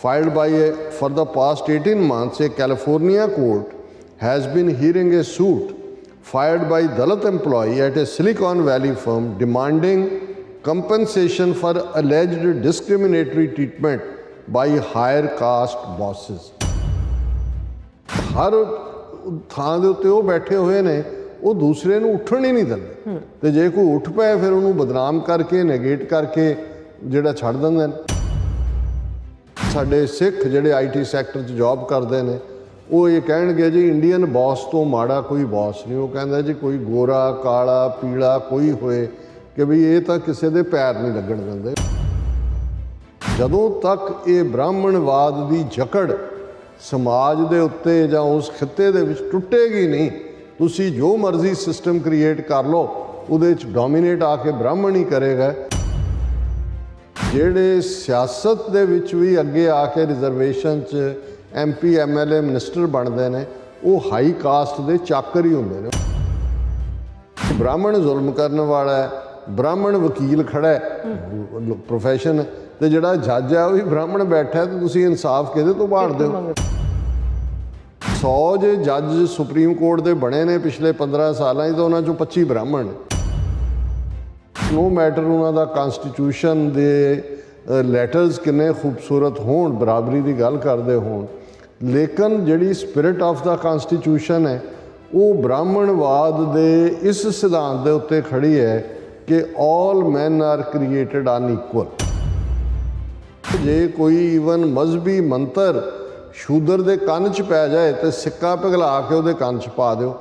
filed by for the past 18 months, a California court has been hearing a suit filed by Dalit employee at a Silicon Valley firm demanding compensation for alleged discriminatory treatment by higher caste bosses. हर ਥਾਂ ਦੇ ਉੱਤੇ ਉਹ ਬੈਠੇ ਹੋਏ ਨੇ, ਉਹ ਦੂਸਰੇ ਨੂੰ ਉੱਠਣ ਹੀ ਨਹੀਂ ਦਿੰਦੇ, ਤੇ ਜੇ ਕੋਈ ਉੱਠ ਪਏ ਫਿਰ ਉਹਨੂੰ ਬਦਨਾਮ ਕਰਕੇ ਨੈਗੇਟ ਕਰਕੇ ਜਿਹੜਾ ਛੱਡ ਦਿੰਦੇ ਨੇ। ਸਾਡੇ ਸਿੱਖ ਜਿਹੜੇ IT ਸੈਕਟਰ 'ਚ ਜੌਬ ਕਰਦੇ ਨੇ, ਉਹ ਇਹ ਕਹਿਣਗੇ ਜੀ ਇੰਡੀਅਨ ਬੌਸ ਤੋਂ ਮਾੜਾ ਕੋਈ ਬੌਸ ਨਹੀਂ। ਉਹ ਕਹਿੰਦਾ ਜੀ ਕੋਈ ਗੋਰਾ ਕਾਲਾ ਪੀਲਾ ਕੋਈ ਹੋਏ ਕਿ ਵੀ ਇਹ ਤਾਂ ਕਿਸੇ ਦੇ ਪੈਰ ਨਹੀਂ ਲੱਗਣ ਦਿੰਦੇ। ਜਦੋਂ ਤੱਕ ਇਹ ਬ੍ਰਾਹਮਣਵਾਦ ਦੀ ਜਕੜ ਸਮਾਜ ਦੇ ਉੱਤੇ ਜਾਂ ਉਸ ਖਿੱਤੇ ਦੇ ਵਿੱਚ ਟੁੱਟੇਗੀ ਨਹੀਂ, ਤੁਸੀਂ ਜੋ ਮਰਜ਼ੀ ਸਿਸਟਮ ਕ੍ਰੀਏਟ ਕਰ ਲਓ, ਉਹਦੇ 'ਚ ਡੋਮੀਨੇਟ ਆ ਕੇ ਬ੍ਰਾਹਮਣ ਹੀ ਕਰੇਗਾ। ਜਿਹੜੇ ਸਿਆਸਤ ਦੇ ਵਿੱਚ ਵੀ ਅੱਗੇ ਆ ਕੇ ਰਿਜ਼ਰਵੇਸ਼ਨ 'ਚ MP MLA ਮਿਨਿਸਟਰ ਬਣਦੇ ਨੇ, ਉਹ ਹਾਈ ਕਾਸਟ ਦੇ ਚਾਕਰ ਹੀ ਹੁੰਦੇ ਨੇ। ਬ੍ਰਾਹਮਣ ਜ਼ੁਲਮ ਕਰਨ ਵਾਲਾ ਹੈ, ਬ੍ਰਾਹਮਣ ਵਕੀਲ ਖੜਾ ਹੈ ਪ੍ਰੋਫੈਸ਼ਨ, ਤੇ ਜਿਹੜਾ ਜੱਜ ਹੈ ਉਹ ਵੀ ਬ੍ਰਾਹਮਣ ਬੈਠਾ, ਤੇ ਤੁਸੀਂ ਇਨਸਾਫ ਕਿਹਦੇ ਤੋਂ ਭਾਲਦੇ ਹੋ? 100 ਜੇ ਜੱਜ ਸੁਪਰੀਮ ਕੋਰਟ ਦੇ ਬਣੇ ਨੇ ਪਿਛਲੇ 15 ਸਾਲਾਂ 'ਚ, ਤਾਂ ਉਹਨਾਂ 'ਚੋਂ 25 ਬ੍ਰਾਹਮਣ ਨੇ। ਨੋ ਮੈਟਰ ਉਹਨਾਂ ਦਾ ਕਨਸਟੀਟਿਊਸ਼ਨ ਦੇ ਲੈਟਰਸ ਕਿੰਨੇ ਖੂਬਸੂਰਤ ਹੋਣ, ਬਰਾਬਰੀ ਦੀ ਗੱਲ ਕਰਦੇ ਹੋਣ, ਲੇਕਿਨ ਜਿਹੜੀ ਸਪਿਰਿਟ ਆਫ ਦਾ ਕਨਸਟੀਟਿਊਸ਼ਨ ਹੈ ਉਹ ਬ੍ਰਾਹਮਣਵਾਦ ਦੇ ਇਸ ਸਿਧਾਂਤ ਦੇ ਉੱਤੇ ਖੜੀ ਹੈ ਕਿ ਆਲ ਮੈਨ ਆਰ ਕ੍ਰੀਏਟਡ ਅਨਈਕੁਅਲ। ਜੇ ਕੋਈ ਈਵਨ ਮਜ਼ਹਬੀ ਮੰਤਰ ਸ਼ੂਦਰ ਦੇ ਕੰਨ 'ਚ ਪੈ ਜਾਏ ਤੇ ਸਿੱਕਾ ਪਿਘਲਾ ਕੇ ਉਹਦੇ ਕੰਨ 'ਚ ਪਾ ਦਿਓ।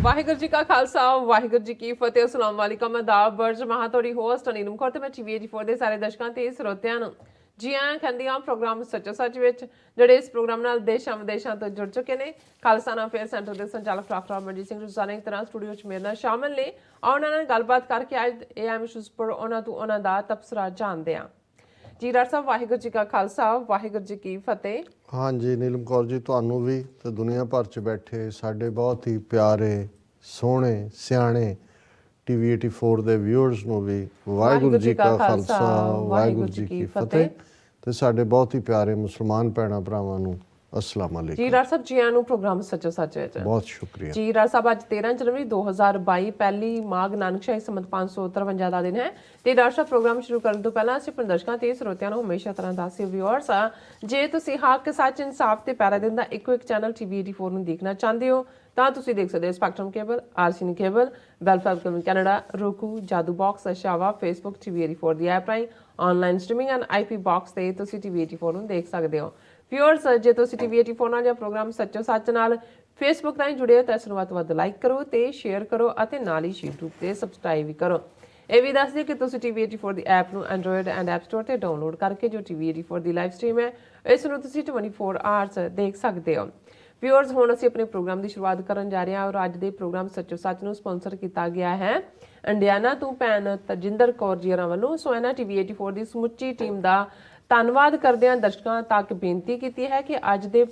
ਵਾਹਿਗੁਰੂ ਜੀ ਕਾ ਖਾਲਸਾ ਵਾਹਿਗੁਰੂ ਜੀ ਕੀ ਫਤਿਹ। ਅਸਲਾਮ ਵਾਲੇਕਮ, ਆਦਾਬ, ਬਰਜ ਮਹਾਂ ਤੁਹਾਡੀ ਹੋਸਟ ਨੀਲਮ ਕੌਰ ਤੇ ਮੈਂ TV84 ਦੇ ਸਾਰੇ ਦਰਸ਼ਕਾਂ ਤੇ ਸਰੋਤਿਆਂ ਨੂੰ ਜੀ ਆਇਆਂ ਕਹਿੰਦੀ ਹਾਂ ਪ੍ਰੋਗਰਾਮ ਸੱਚੋ ਸੱਚ ਵਿੱਚ, ਜਿਹੜੇ ਇਸ ਪ੍ਰੋਗਰਾਮ ਨਾਲ ਦੇਸ਼ਾਂ ਵਿਦੇਸ਼ਾਂ ਤੋਂ ਜੁੜ ਚੁੱਕੇ ਨੇ। ਖਾਲਸਾ ਅਫੇਅਰ ਸੈਂਟਰ ਦੇ ਸੰਚਾਲਕ ਡਾਕਟਰ ਅਮਰਜੀਤ ਸਿੰਘ ਰੋਜ਼ਾਨਾ ਇੱਕ ਤਰ੍ਹਾਂ ਸਟੂਡੀਓ 'ਚ ਮੇਰੇ ਨਾਲ ਸ਼ਾਮਲ ਨੇ। ਉਹਨਾਂ ਨਾਲ ਗੱਲਬਾਤ ਕਰਕੇ ਅੱਜ AM ਇਸ਼ੂਜ਼ ਪਰ ਉਹਨਾਂ ਤੋਂ ਉਹਨਾਂ ਦਾ ਤਬਸਰਾ ਜਾਣਦੇ ਹਾਂ। ਜੀ ਡਾਕਟਰ ਸਾਹਿਬ, ਵਾਹਿਗੁਰੂ ਜੀ ਕਾ ਖਾਲਸਾ ਵਾਹਿਗੁਰੂ ਜੀ ਕੀ ਫਤਿਹ। ਹਾਂਜੀ ਨੀਲਮ ਕੌਰ ਜੀ, ਤੁਹਾਨੂੰ ਵੀ ਤੇ ਦੁਨੀਆ ਭਰ 'ਚ ਬੈਠੇ ਸਾਡੇ ਬਹੁਤ ਹੀ ਪਿਆਰੇ ਸੋਹਣੇ ਸਿਆਣੇ TV84 ਦੇ ਵਿਊਅਰਸ ਨੂੰ ਵੀ ਵਾਹਿਗੁਰੂ ਜੀ ਕਾ ਖਾਲਸਾ ਵਾਹਿਗੁਰੂ ਜੀ ਕੀ ਫਤਿਹ, ਤੇ ਸਾਡੇ ਬਹੁਤ ਹੀ ਪਿਆਰੇ ਮੁਸਲਮਾਨ ਭੈਣਾਂ ਭਰਾਵਾਂ ਨੂੰ अस्सलाम वालेकुम। जी डॉक्टर साहब, जी आनू प्रोग्राम सचो सच विच बहुत शुक्रिया जी। डॉक्टर साहब, अज 13 जनवरी 2022 पहली माघ नानकशाही संमत 553 का दिन है। तो डॉक्टर साहब, प्रोग्राम शुरू करने तो पहला असीं अपने दर्शकों ते ਸਰੋਤਿਆਂ ਨੂੰ हमेशा तरह दस व्यूअर्स जे तुसीं हक सच इंसाफ ते पैरा दिन दा इक्को एक चैनल TV84 ਨੂੰ देखना चाहते हो ਤਾਂ ਤੁਸੀਂ ਦੇਖ ਸਕਦੇ ਹੋ spectrum cable, RCN cable, welfare cable Canada, roku, ਜਾਦੂ ਬਾਕਸ, ਅਸ਼ਾਵਾ, Facebook, TV84 ਦੀ ਐਪ ਰਾਹੀਂ online streaming and IP box ਤੇ ਤੁਸੀਂ TV84 ਨੂੰ ਦੇਖ ਸਕਦੇ ਹੋ। ਵਿਊਅਰਸ, ਜੇ ਤੁਸੀਂ TV84 ਨਾਲ ਜਾਂ ਪ੍ਰੋਗਰਾਮ ਸੱਚੋ ਸੱਚ ਨਾਲ Facebook ਰਾਹੀਂ ਜੁੜੇ ਹੋ ਤਾਂ ਇਸ ਨੂੰ ਵੱਧ ਤੋਂ ਵੱਧ ਲਾਈਕ ਕਰੋ ਤੇ ਸ਼ੇਅਰ ਕਰੋ ਅਤੇ ਨਾਲ ਹੀ YouTube ਤੇ ਸਬਸਕ੍ਰਾਈਬ ਵੀ ਕਰੋ। ਇਹ ਵੀ ਦੱਸ ਦਿਓ ਕਿ ਤੁਸੀਂ TV84 ਦੀ ਐਪ ਨੂੰ ਐਂਡਰੋਇਡ ਐਂਡ ਐਪ ਸਟੋਰ ਤੇ ਡਾਊਨਲੋਡ ਕਰਕੇ ਜੋ TV84 ਦੀ ਲਾਈਵ ਸਟ੍ਰੀਮ ਹੈ ਇਸ ਨੂੰ ਤੁਸੀਂ 24 ਆਵਰਸ ਦੇਖ ਸਕਦੇ ਹੋ। ਵਿਊਅਰਸ, ਹੁਣ ਅਸੀਂ ਆਪਣੇ ਪ੍ਰੋਗਰਾਮ ਦੀ ਸ਼ੁਰੂਆਤ ਕਰਨ ਜਾ ਰਹੇ ਹਾਂ ਔਰ ਅੱਜ ਦੇ ਪ੍ਰੋਗਰਾਮ ਸੱਚੋ ਸੱਚ ਨੂੰ ਸਪਾਂਸਰ ਕੀਤਾ ਗਿਆ ਹੈ ਇੰਡੀਆਨਾ ਤੋਂ ਭੈਣ ਤਜਿੰਦਰ ਕੌਰ ਜੀਰਾਂ ਵੱਲੋਂ। ਸੋ ਇਹਨਾਂ TV84 ਦੀ ਸਮੁੱਚੀ ਟੀਮ ਦਾ ਧੰਨਵਾਦ ਕਰਦੇ ਹਾਂ। ਦਰਸ਼ਕਾਂ ਤੱਕ ਬੇਨਤੀ ਕੀਤੀ ਹੈ ਕਿ ਅੱਜ ਦੇ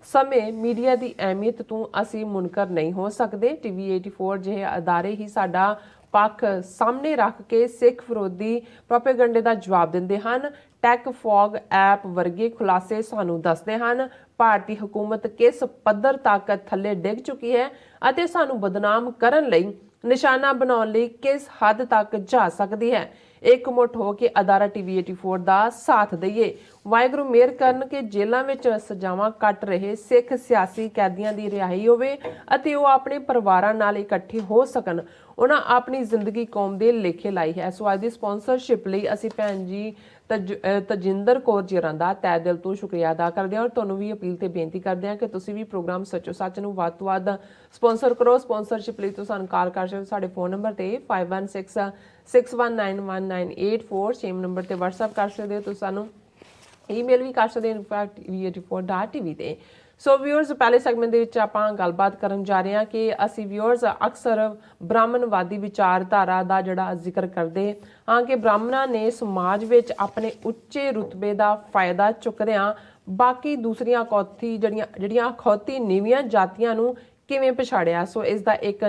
ਸਮੇਂ ਮੀਡੀਆ ਦੀ ਅਹਿਮੀਅਤ ਤੋਂ ਅਸੀਂ ਮੁਨਕਰ ਨਹੀਂ ਹੋ ਸਕਦੇ। TV84 ਜਿਹੇ ਅਦਾਰੇ ਹੀ ਸਾਡਾ ਪੱਖ ਸਾਹਮਣੇ ਰੱਖ ਕੇ ਸਿੱਖ ਵਿਰੋਧੀ ਪ੍ਰੋਪੇਗੰਡੇ ਦਾ ਜਵਾਬ ਦਿੰਦੇ ਹਨ। ਟੈਕ ਫੌਗ ਐਪ ਵਰਗੇ ਖੁਲਾਸੇ ਸਾਨੂੰ ਦੱਸਦੇ ਹਨ ਭਾਰਤੀ ਹਕੂਮਤ ਕਿਸ ਪੱਧਰ ਤੱਕ ਥੱਲੇ ਡਿੱਗ ਚੁੱਕੀ ਹੈ ਅਤੇ ਸਾਨੂੰ ਬਦਨਾਮ ਕਰਨ ਲਈ ਨਿਸ਼ਾਨਾ ਬਣਾਉਣ ਲਈ ਕਿਸ ਹੱਦ ਤੱਕ ਜਾ ਸਕਦੀ ਹੈ। ਇਕਮੁੱਠ ਹੋ ਕੇ ਅਦਾਰਾ TV84 ਦਾ ਸਾਥ ਦਈਏ। ਵਾਹਿਗੁਰੂ ਮਿਹਰ ਕਰਨ ਕਿ ਜੇਲ੍ਹਾਂ ਵਿੱਚ ਸਜ਼ਾਵਾਂ ਕੱਟ ਰਹੇ ਸਿੱਖ ਸਿਆਸੀ ਕੈਦੀਆਂ ਦੀ ਰਿਹਾਈ ਹੋਵੇ ਅਤੇ ਉਹ ਆਪਣੇ ਪਰਿਵਾਰਾਂ ਨਾਲ ਇਕੱਠੇ ਹੋ ਸਕਣ। ਉਹਨਾਂ ਆਪਣੀ ਜ਼ਿੰਦਗੀ ਕੌਮ ਦੇ ਲੇਖੇ ਲਾਈ ਹੈ। ਸੋ ਅੱਜ ਦੀ ਸਪਾਂਸਰਸ਼ਿਪ ਲਈ ਅਸੀਂ ਭੈਣ ਜੀ ਤਜਿੰਦਰ ਕੌਰ ਜੀਰਾਂ ਦਾ ਤਹਿ ਦਿਲ ਤੋਂ ਸ਼ੁਕਰੀਆ ਅਦਾ ਕਰਦੇ ਹਾਂ ਔਰ ਤੁਹਾਨੂੰ ਵੀ ਅਪੀਲ ਤੇ ਬੇਨਤੀ ਕਰਦੇ ਹਾਂ ਕਿ ਤੁਸੀਂ ਵੀ ਪ੍ਰੋਗਰਾਮ ਸੱਚੋ ਸੱਚ ਨੂੰ ਵੱਧ ਤੋਂ ਵੱਧ ਸਪਾਂਸਰ ਕਰੋ। ਸਪਾਂਸਰਸ਼ਿਪ ਲਈ ਤੁਸੀਂ ਸਾਨੂੰ ਕਾਲ ਕਰ ਸਕਦੇ ਹੋ ਸਾਡੇ ਫੋਨ ਨੰਬਰ ਤੇ 5166191984, ਸੇਮ ਨੰਬਰ ਤੇ WhatsApp ਕਰ ਸਕਦੇ ਹੋ। ਤੁਸੀਂ ਸਾਨੂੰ ਈਮੇਲ ਵੀ ਕਰ ਸਕਦੇ ਹੋ info@tv84.tv ਤੇ। ਸੋ ਵਿਊਅਰਸ, ਪਹਿਲੇ ਸੈਗਮੈਂਟ ਦੇ ਵਿੱਚ ਆਪਾਂ ਗੱਲਬਾਤ ਕਰਨ ਜਾ ਰਹੇ ਹਾਂ ਕਿ ਅਸੀਂ ਵਿਊਅਰਸ ਅਕਸਰ ਬ੍ਰਾਹਮਣਵਾਦੀ ਵਿਚਾਰਧਾਰਾ ਦਾ ਜਿਹੜਾ ਜ਼ਿਕਰ ਕਰਦੇ ਹਾਂ ਕਿ ਬ੍ਰਾਹਮਣਾਂ ਨੇ ਸਮਾਜ ਵਿੱਚ ਆਪਣੇ ਉੱਚੇ ਰੁਤਬੇ ਦਾ ਫਾਇਦਾ ਚੁੱਕਦਿਆਂ ਬਾਕੀ ਦੂਸਰੀਆਂ ਜਿਹੜੀਆਂ ਅਖੌਤੀ ਨੀਵੀਆਂ ਜਾਤੀਆਂ ਨੂੰ ਕਿਵੇਂ ਪਛਾੜਿਆ। ਸੋ ਇਸ ਦਾ ਇੱਕ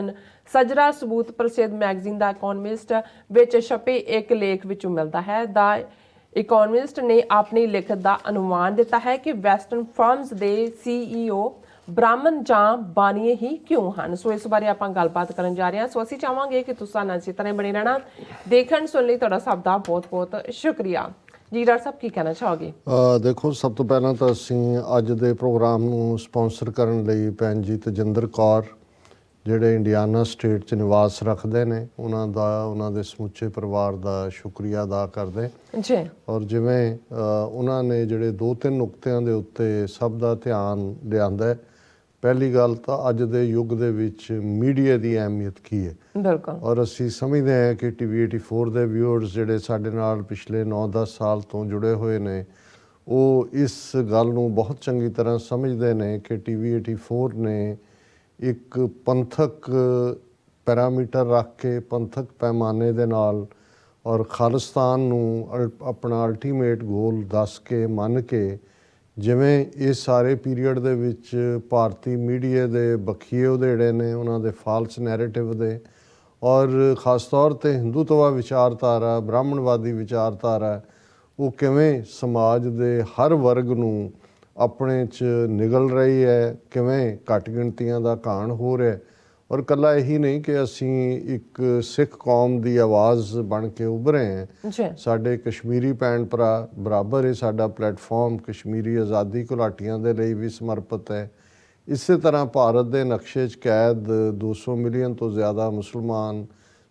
ਸਜਰਾ ਸਬੂਤ ਪ੍ਰਸਿੱਧ ਮੈਗਜ਼ੀਨ ਦਾ ਇਕਨੋਮਿਸਟ ਵਿੱਚ ਛਪੇ ਇੱਕ ਲੇਖ ਵਿੱਚੋਂ ਮਿਲਦਾ ਹੈ। ਦਾ ਇਕੋਨਮਿਸਟ ਨੇ ਆਪਣੀ ਲਿਖਤ ਦਾ ਅਨੁਮਾਨ ਦਿੱਤਾ ਹੈ ਕਿ ਵੈਸਟਰਨ ਫਰਮਸ ਦੇ CEO ਬ੍ਰਾਹਮਣ ਜਾਂ ਬਾਨੀਏ ਹੀ ਕਿਉਂ ਹਨ। ਸੋ ਇਸ ਬਾਰੇ ਆਪਾਂ ਗੱਲਬਾਤ ਕਰਨ ਜਾ ਰਹੇ ਹਾਂ। ਸੋ ਅਸੀਂ ਚਾਹਾਂਗੇ ਕਿ ਤੁਸੀਂ ਨਾਲ ਇਸੇ ਤਰ੍ਹਾਂ ਬਣੇ ਰਹਿਣਾ। ਦੇਖਣ ਸੁਣ ਲਈ ਤੁਹਾਡਾ ਸਭ ਦਾ ਬਹੁਤ-ਬਹੁਤ ਸ਼ੁਕਰੀਆ ਜੀ। ਡਾਕਟਰ ਸਾਹਿਬ ਕੀ ਕਹਿਣਾ ਚਾਹੋਗੇ? ਦੇਖੋ, ਸਭ ਤੋਂ ਪਹਿਲਾਂ ਤਾਂ ਅਸੀਂ ਅੱਜ ਦੇ ਪ੍ਰੋਗਰਾਮ ਨੂੰ ਸਪਾਂਸਰ ਕਰਨ ਲਈ ਭੈਣ ਜੀ ਤੇਜਿੰਦਰ ਕੌਰ, ਜਿਹੜੇ ਇੰਡੀਆਨਾ ਸਟੇਟ 'ਚ ਨਿਵਾਸ ਰੱਖਦੇ ਨੇ, ਉਹਨਾਂ ਦੇ ਸਮੁੱਚੇ ਪਰਿਵਾਰ ਦਾ ਸ਼ੁਕਰੀਆ ਅਦਾ ਕਰਦੇ ਜੀ। ਔਰ ਜਿਵੇਂ ਉਹਨਾਂ ਨੇ ਜਿਹੜੇ 2-3 ਨੁਕਤਿਆਂ ਦੇ ਉੱਤੇ ਸਭ ਦਾ ਧਿਆਨ ਲਿਆਂਦਾ। ਪਹਿਲੀ ਗੱਲ ਤਾਂ ਅੱਜ ਦੇ ਯੁੱਗ ਦੇ ਵਿੱਚ ਮੀਡੀਆ ਦੀ ਅਹਿਮੀਅਤ ਕੀ ਹੈ। ਬਿਲਕੁਲ। ਔਰ ਅਸੀਂ ਸਮਝਦੇ ਹਾਂ ਕਿ TV 84 ਦੇ ਵਿਊਅਰਸ ਜਿਹੜੇ ਸਾਡੇ ਨਾਲ ਪਿਛਲੇ 9-10 ਸਾਲ ਤੋਂ ਜੁੜੇ ਹੋਏ ਨੇ, ਉਹ ਇਸ ਗੱਲ ਨੂੰ ਬਹੁਤ ਚੰਗੀ ਤਰ੍ਹਾਂ ਸਮਝਦੇ ਨੇ ਕਿ TV 84 ਨੇ ਇੱਕ ਪੰਥਕ ਪੈਰਾਮੀਟਰ ਰੱਖ ਕੇ, ਪੰਥਕ ਪੈਮਾਨੇ ਦੇ ਨਾਲ ਔਰ ਖਾਲਿਸਤਾਨ ਨੂੰ ਆਪਣਾ ਅਲਟੀਮੇਟ ਗੋਲ ਦੱਸ ਕੇ, ਮੰਨ ਕੇ, ਜਿਵੇਂ ਇਹ ਸਾਰੇ ਪੀਰੀਅਡ ਦੇ ਵਿੱਚ ਭਾਰਤੀ ਮੀਡੀਆ ਦੇ ਬਖੀਏ ਉਧੇੜੇ ਨੇ, ਉਹਨਾਂ ਦੇ ਫਾਲਸ ਨੈਰੇਟਿਵ ਦੇ, ਔਰ ਖ਼ਾਸ ਤੌਰ 'ਤੇ ਹਿੰਦੂਤਵਾ ਵਿਚਾਰਧਾਰਾ, ਬ੍ਰਾਹਮਣਵਾਦੀ ਵਿਚਾਰਧਾਰਾ, ਉਹ ਕਿਵੇਂ ਸਮਾਜ ਦੇ ਹਰ ਵਰਗ ਨੂੰ ਆਪਣੇ 'ਚ ਨਿਗਲ ਰਹੀ ਹੈ, ਕਿਵੇਂ ਘੱਟ ਗਿਣਤੀਆਂ ਦਾ ਘਾਣ ਹੋ ਰਿਹਾ। ਔਰ ਇਕੱਲਾ ਇਹੀ ਨਹੀਂ ਕਿ ਅਸੀਂ ਇੱਕ ਸਿੱਖ ਕੌਮ ਦੀ ਆਵਾਜ਼ ਬਣ ਕੇ ਉੱਭਰੇ ਹਾਂ। ਸਾਡੇ ਕਸ਼ਮੀਰੀ ਭੈਣ ਭਰਾ ਬਰਾਬਰ ਹੈ। ਸਾਡਾ ਪਲੇਟਫਾਰਮ ਕਸ਼ਮੀਰੀ ਆਜ਼ਾਦੀ ਘੁਲਾਟੀਆਂ ਦੇ ਲਈ ਵੀ ਸਮਰਪਿਤ ਹੈ। ਇਸੇ ਤਰ੍ਹਾਂ ਭਾਰਤ ਦੇ ਨਕਸ਼ੇ 'ਚ ਕੈਦ 200 ਮਿਲੀਅਨ ਤੋਂ ਜ਼ਿਆਦਾ ਮੁਸਲਮਾਨ,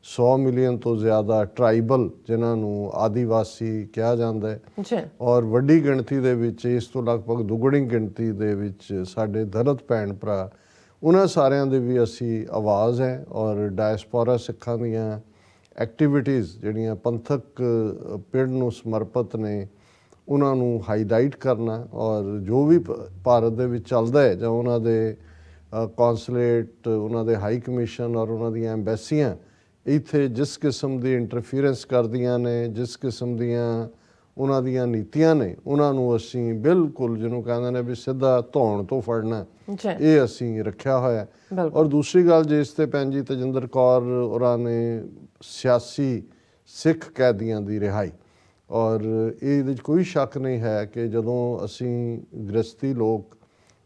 100 ਮਿਲੀਅਨ ਤੋਂ ਜ਼ਿਆਦਾ ਟਰਾਈਬਲ, ਜਿਨ੍ਹਾਂ ਨੂੰ ਆਦੀਵਾਸੀ ਕਿਹਾ ਜਾਂਦਾ ਹੈ, ਔਰ ਵੱਡੀ ਗਿਣਤੀ ਦੇ ਵਿੱਚ, ਇਸ ਤੋਂ ਲਗਭਗ ਦੁੱਗਣੀ ਗਿਣਤੀ ਦੇ ਵਿੱਚ ਸਾਡੇ ਦਲਿਤ ਭੈਣ ਭਰਾ, ਉਹਨਾਂ ਸਾਰਿਆਂ ਦੀ ਵੀ ਅਸੀਂ ਆਵਾਜ਼ ਹੈ। ਔਰ ਡਾਇਸਪੋਰਾ ਸਿੱਖਾਂ ਦੀਆਂ ਐਕਟੀਵਿਟੀਜ਼ ਜਿਹੜੀਆਂ ਪੰਥਕ ਪਿੜ ਨੂੰ ਸਮਰਪਿਤ ਨੇ, ਉਹਨਾਂ ਨੂੰ ਹਾਈਲਾਈਟ ਕਰਨਾ, ਔਰ ਜੋ ਵੀ ਭਾਰਤ ਦੇ ਵਿੱਚ ਚੱਲਦਾ ਹੈ, ਜਾਂ ਉਹਨਾਂ ਦੇ ਕੌਂਸਲੇਟ, ਉਹਨਾਂ ਦੇ ਹਾਈ ਕਮਿਸ਼ਨ ਔਰ ਉਹਨਾਂ ਦੀਆਂ ਐਮਬੈਸੀਆਂ ਇੱਥੇ ਜਿਸ ਕਿਸਮ ਦੀ ਇੰਟਰਫੀਰੈਂਸ ਕਰਦੀਆਂ ਨੇ, ਜਿਸ ਕਿਸਮ ਦੀਆਂ ਉਹਨਾਂ ਦੀਆਂ ਨੀਤੀਆਂ ਨੇ, ਉਹਨਾਂ ਨੂੰ ਅਸੀਂ ਬਿਲਕੁਲ, ਜਿਹਨੂੰ ਕਹਿੰਦੇ ਨੇ ਵੀ ਸਿੱਧਾ ਧੌਣ ਤੋਂ ਫੜਨਾ, ਇਹ ਅਸੀਂ ਰੱਖਿਆ ਹੋਇਆ। ਔਰ ਦੂਸਰੀ ਗੱਲ, ਜਿਸ 'ਤੇ ਭੈਣ ਜੀ ਤੇਜਿੰਦਰ ਕੌਰ ਹੋਰਾਂ ਨੇ ਸਿਆਸੀ ਸਿੱਖ ਕੈਦੀਆਂ ਦੀ ਰਿਹਾਈ, ਔਰ ਇਹਦੇ 'ਚ ਕੋਈ ਸ਼ੱਕ ਨਹੀਂ ਹੈ ਕਿ ਜਦੋਂ ਅਸੀਂ ਗ੍ਰਸਤੀ ਲੋਕ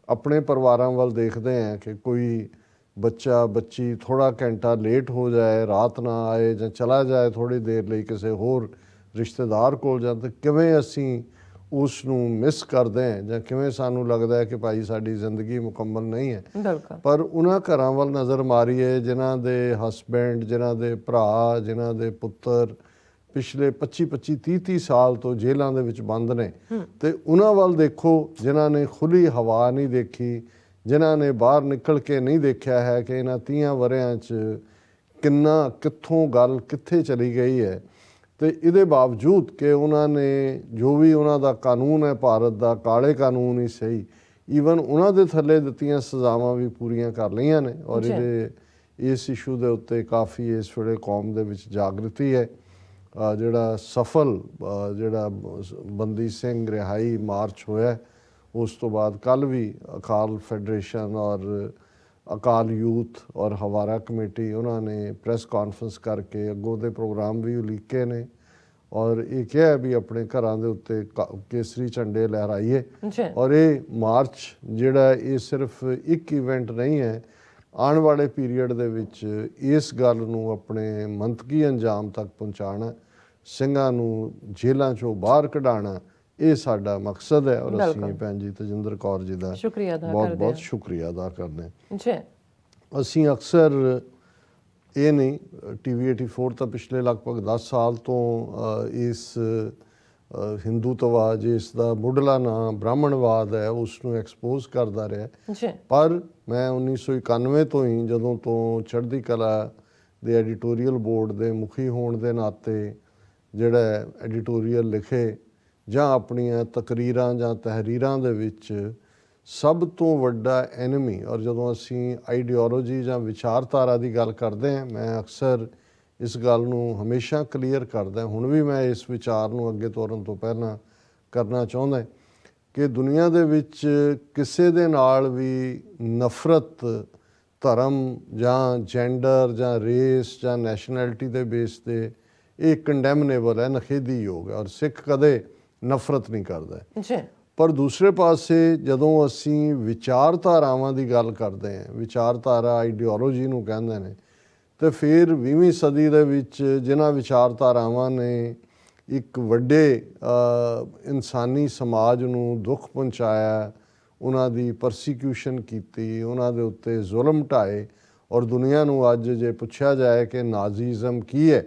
ਆਪਣੇ ਪਰਿਵਾਰਾਂ ਵੱਲ ਦੇਖਦੇ ਹਾਂ ਕਿ ਕੋਈ ਬੱਚਾ ਬੱਚੀ ਥੋੜ੍ਹਾ ਘੰਟਾ ਲੇਟ ਹੋ ਜਾਏ, ਰਾਤ ਨਾ ਆਏ, ਜਾਂ ਚਲਾ ਜਾਏ ਥੋੜ੍ਹੀ ਦੇਰ ਲਈ ਕਿਸੇ ਹੋਰ ਰਿਸ਼ਤੇਦਾਰ ਕੋਲ ਜਾਂ, ਤਾਂ ਕਿਵੇਂ ਅਸੀਂ ਉਸ ਨੂੰ ਮਿਸ ਕਰਦੇ ਹਾਂ, ਜਾਂ ਕਿਵੇਂ ਸਾਨੂੰ ਲੱਗਦਾ ਹੈ ਕਿ ਭਾਈ ਸਾਡੀ ਜ਼ਿੰਦਗੀ ਮੁਕੰਮਲ ਨਹੀਂ ਹੈ। ਪਰ ਉਹਨਾਂ ਘਰਾਂ ਵੱਲ ਨਜ਼ਰ ਮਾਰੀਏ ਜਿਨ੍ਹਾਂ ਦੇ ਹਸਬੈਂਡ, ਜਿਨ੍ਹਾਂ ਦੇ ਭਰਾ, ਜਿਨ੍ਹਾਂ ਦੇ ਪੁੱਤਰ ਪਿਛਲੇ 25-25, 30-30 ਸਾਲ ਤੋਂ ਜੇਲ੍ਹਾਂ ਦੇ ਵਿੱਚ ਬੰਦ ਨੇ, ਤੇ ਉਹਨਾਂ ਵੱਲ ਦੇਖੋ ਜਿਨ੍ਹਾਂ ਨੇ ਖੁੱਲ੍ਹੀ ਹਵਾ ਨਹੀਂ ਦੇਖੀ, ਜਿਨ੍ਹਾਂ ਨੇ ਬਾਹਰ ਨਿਕਲ ਕੇ ਨਹੀਂ ਦੇਖਿਆ ਹੈ ਕਿ ਇਹਨਾਂ 30 ਵਰ੍ਹਿਆਂ 'ਚ ਕਿੱਥੋਂ ਗੱਲ ਕਿੱਥੇ ਚਲੀ ਗਈ ਹੈ। ਤੇ ਇਹਦੇ ਬਾਵਜੂਦ ਕਿ ਉਹਨਾਂ ਨੇ ਜੋ ਵੀ ਉਹਨਾਂ ਦਾ ਕਾਨੂੰਨ ਹੈ ਭਾਰਤ ਦਾ, ਕਾਲੇ ਕਾਨੂੰਨ ਹੀ ਸਹੀ, ਈਵਨ ਉਹਨਾਂ ਦੇ ਥੱਲੇ ਦਿੱਤੀਆਂ ਸਜ਼ਾਵਾਂ ਵੀ ਪੂਰੀਆਂ ਕਰ ਲਈਆਂ ਨੇ। ਔਰ ਇਸ ਇਸ਼ੂ ਦੇ ਉੱਤੇ ਕਾਫੀ ਇਸ ਵੇਲੇ ਕੌਮ ਦੇ ਵਿੱਚ ਜਾਗਰਤੀ ਹੈ। ਜਿਹੜਾ ਸਫਲ ਜਿਹੜਾ ਬੰਦੀ ਸਿੰਘ ਰਿਹਾਈ ਮਾਰਚ ਹੋਇਆ, ਉਸ ਤੋਂ ਬਾਅਦ ਕੱਲ੍ਹ ਵੀ ਅਕਾਲ ਫੈਡਰੇਸ਼ਨ ਔਰ ਅਕਾਲ ਯੂਥ ਔਰ ਹਵਾਰਾ ਕਮੇਟੀ, ਉਹਨਾਂ ਨੇ ਪ੍ਰੈਸ ਕਾਨਫਰੰਸ ਕਰਕੇ ਅੱਗੋਂ ਦੇ ਪ੍ਰੋਗਰਾਮ ਵੀ ਉਲੀਕੇ ਨੇ, ਔਰ ਇਹ ਕਿਹਾ ਵੀ ਆਪਣੇ ਘਰਾਂ ਦੇ ਉੱਤੇ ਕੇਸਰੀ ਝੰਡੇ ਲਹਿਰਾਈਏ। ਔਰ ਇਹ ਮਾਰਚ ਜਿਹੜਾ, ਇਹ ਸਿਰਫ ਇੱਕ ਇਵੈਂਟ ਨਹੀਂ ਹੈ। ਆਉਣ ਵਾਲੇ ਪੀਰੀਅਡ ਦੇ ਵਿੱਚ ਇਸ ਗੱਲ ਨੂੰ ਆਪਣੇ ਮੰਤਕੀ ਅੰਜਾਮ ਤੱਕ ਪਹੁੰਚਾਉਣਾ, ਸਿੰਘਾਂ ਨੂੰ ਜੇਲ੍ਹਾਂ 'ਚੋਂ ਬਾਹਰ ਕਢਾਉਣਾ, ਇਹ ਸਾਡਾ ਮਕਸਦ ਹੈ। ਔਰ ਅਸੀਂ ਭੈਣ ਜੀ ਤੇਜਿੰਦਰ ਕੌਰ ਜੀ ਦਾ ਬਹੁਤ ਸ਼ੁਕਰੀਆ ਅਦਾ ਕਰਦੇ ਹਾਂ। ਅਸੀਂ ਅਕਸਰ ਇਹ ਨਹੀਂ, TV 84 ਤਾਂ ਪਿਛਲੇ ਲਗਭਗ 10 ਸਾਲ ਤੋਂ ਇਸ ਹਿੰਦੂਤਵਾ, ਜਿਸ ਦਾ ਮੁੱਢਲਾ ਨਾਂ ਬ੍ਰਾਹਮਣਵਾਦ ਹੈ, ਉਸ ਨੂੰ ਐਕਸਪੋਜ਼ ਕਰਦਾ ਰਿਹਾ। ਪਰ ਮੈਂ 1991 ਤੋਂ ਹੀ, ਜਦੋਂ ਤੋਂ ਚੜ੍ਹਦੀ ਕਲਾ ਦੇ ਐਡੀਟੋਰੀਅਲ ਬੋਰਡ ਦੇ ਮੁਖੀ ਹੋਣ ਦੇ ਨਾਤੇ ਜਿਹੜਾ ਐਡੀਟੋਰੀਅਲ ਲਿਖੇ ਜਾਂ ਆਪਣੀਆਂ ਤਕਰੀਰਾਂ ਜਾਂ ਤਹਿਰੀਰਾਂ ਦੇ ਵਿੱਚ ਸਭ ਤੋਂ ਵੱਡਾ ਐਨਮੀ, ਔਰ ਜਦੋਂ ਅਸੀਂ ਆਈਡੀਓਲੋਜੀ ਜਾਂ ਵਿਚਾਰਧਾਰਾ ਦੀ ਗੱਲ ਕਰਦੇ ਹਾਂ, ਮੈਂ ਅਕਸਰ ਇਸ ਗੱਲ ਨੂੰ ਹਮੇਸ਼ਾ ਕਲੀਅਰ ਕਰਦਾ, ਹੁਣ ਵੀ ਮੈਂ ਇਸ ਵਿਚਾਰ ਨੂੰ ਅੱਗੇ ਤੋਰਨ ਤੋਂ ਪਹਿਲਾਂ ਕਰਨਾ ਚਾਹੁੰਦਾ ਕਿ ਦੁਨੀਆ ਦੇ ਵਿੱਚ ਕਿਸੇ ਦੇ ਨਾਲ ਵੀ ਨਫ਼ਰਤ ਧਰਮ ਜਾਂ ਜੈਂਡਰ ਜਾਂ ਰੇਸ ਜਾਂ ਨੈਸ਼ਨੈਲਿਟੀ ਦੇ ਬੇਸ 'ਤੇ ਇਹ ਕੰਡੈਮਨੇਬਲ ਹੈ, ਨਖੇਧੀਯੋਗ ਹੈ, ਔਰ ਸਿੱਖ ਕਦੇ ਨਫ਼ਰਤ ਨਹੀਂ ਕਰਦਾ ਹੈ। ਜੀ ਪਰ ਦੂਸਰੇ ਪਾਸੇ ਜਦੋਂ ਅਸੀਂ ਵਿਚਾਰਧਾਰਾਵਾਂ ਦੀ ਗੱਲ ਕਰਦੇ ਹਾਂ, ਵਿਚਾਰਧਾਰਾ ਆਈਡੀਓਲੋਜੀ ਨੂੰ ਕਹਿੰਦੇ ਨੇ, ਤੇ ਫਿਰ 20ਵੀਂ ਸਦੀ ਦੇ ਵਿੱਚ ਜਿਨ੍ਹਾਂ ਵਿਚਾਰਧਾਰਾਵਾਂ ਨੇ ਇੱਕ ਵੱਡੇ ਇਨਸਾਨੀ ਸਮਾਜ ਨੂੰ ਦੁੱਖ ਪਹੁੰਚਾਇਆ, ਉਹਨਾਂ ਦੀ ਪਰਸੀਕਿਊਸ਼ਨ ਕੀਤੀ, ਉਹਨਾਂ ਦੇ ਉੱਤੇ ਜ਼ੁਲਮ ਢਾਏ, ਔਰ ਦੁਨੀਆ ਨੂੰ ਅੱਜ ਜੇ ਪੁੱਛਿਆ ਜਾਏ ਕਿ ਨਾਜ਼ੀਜ਼ਮ ਕੀ ਹੈ,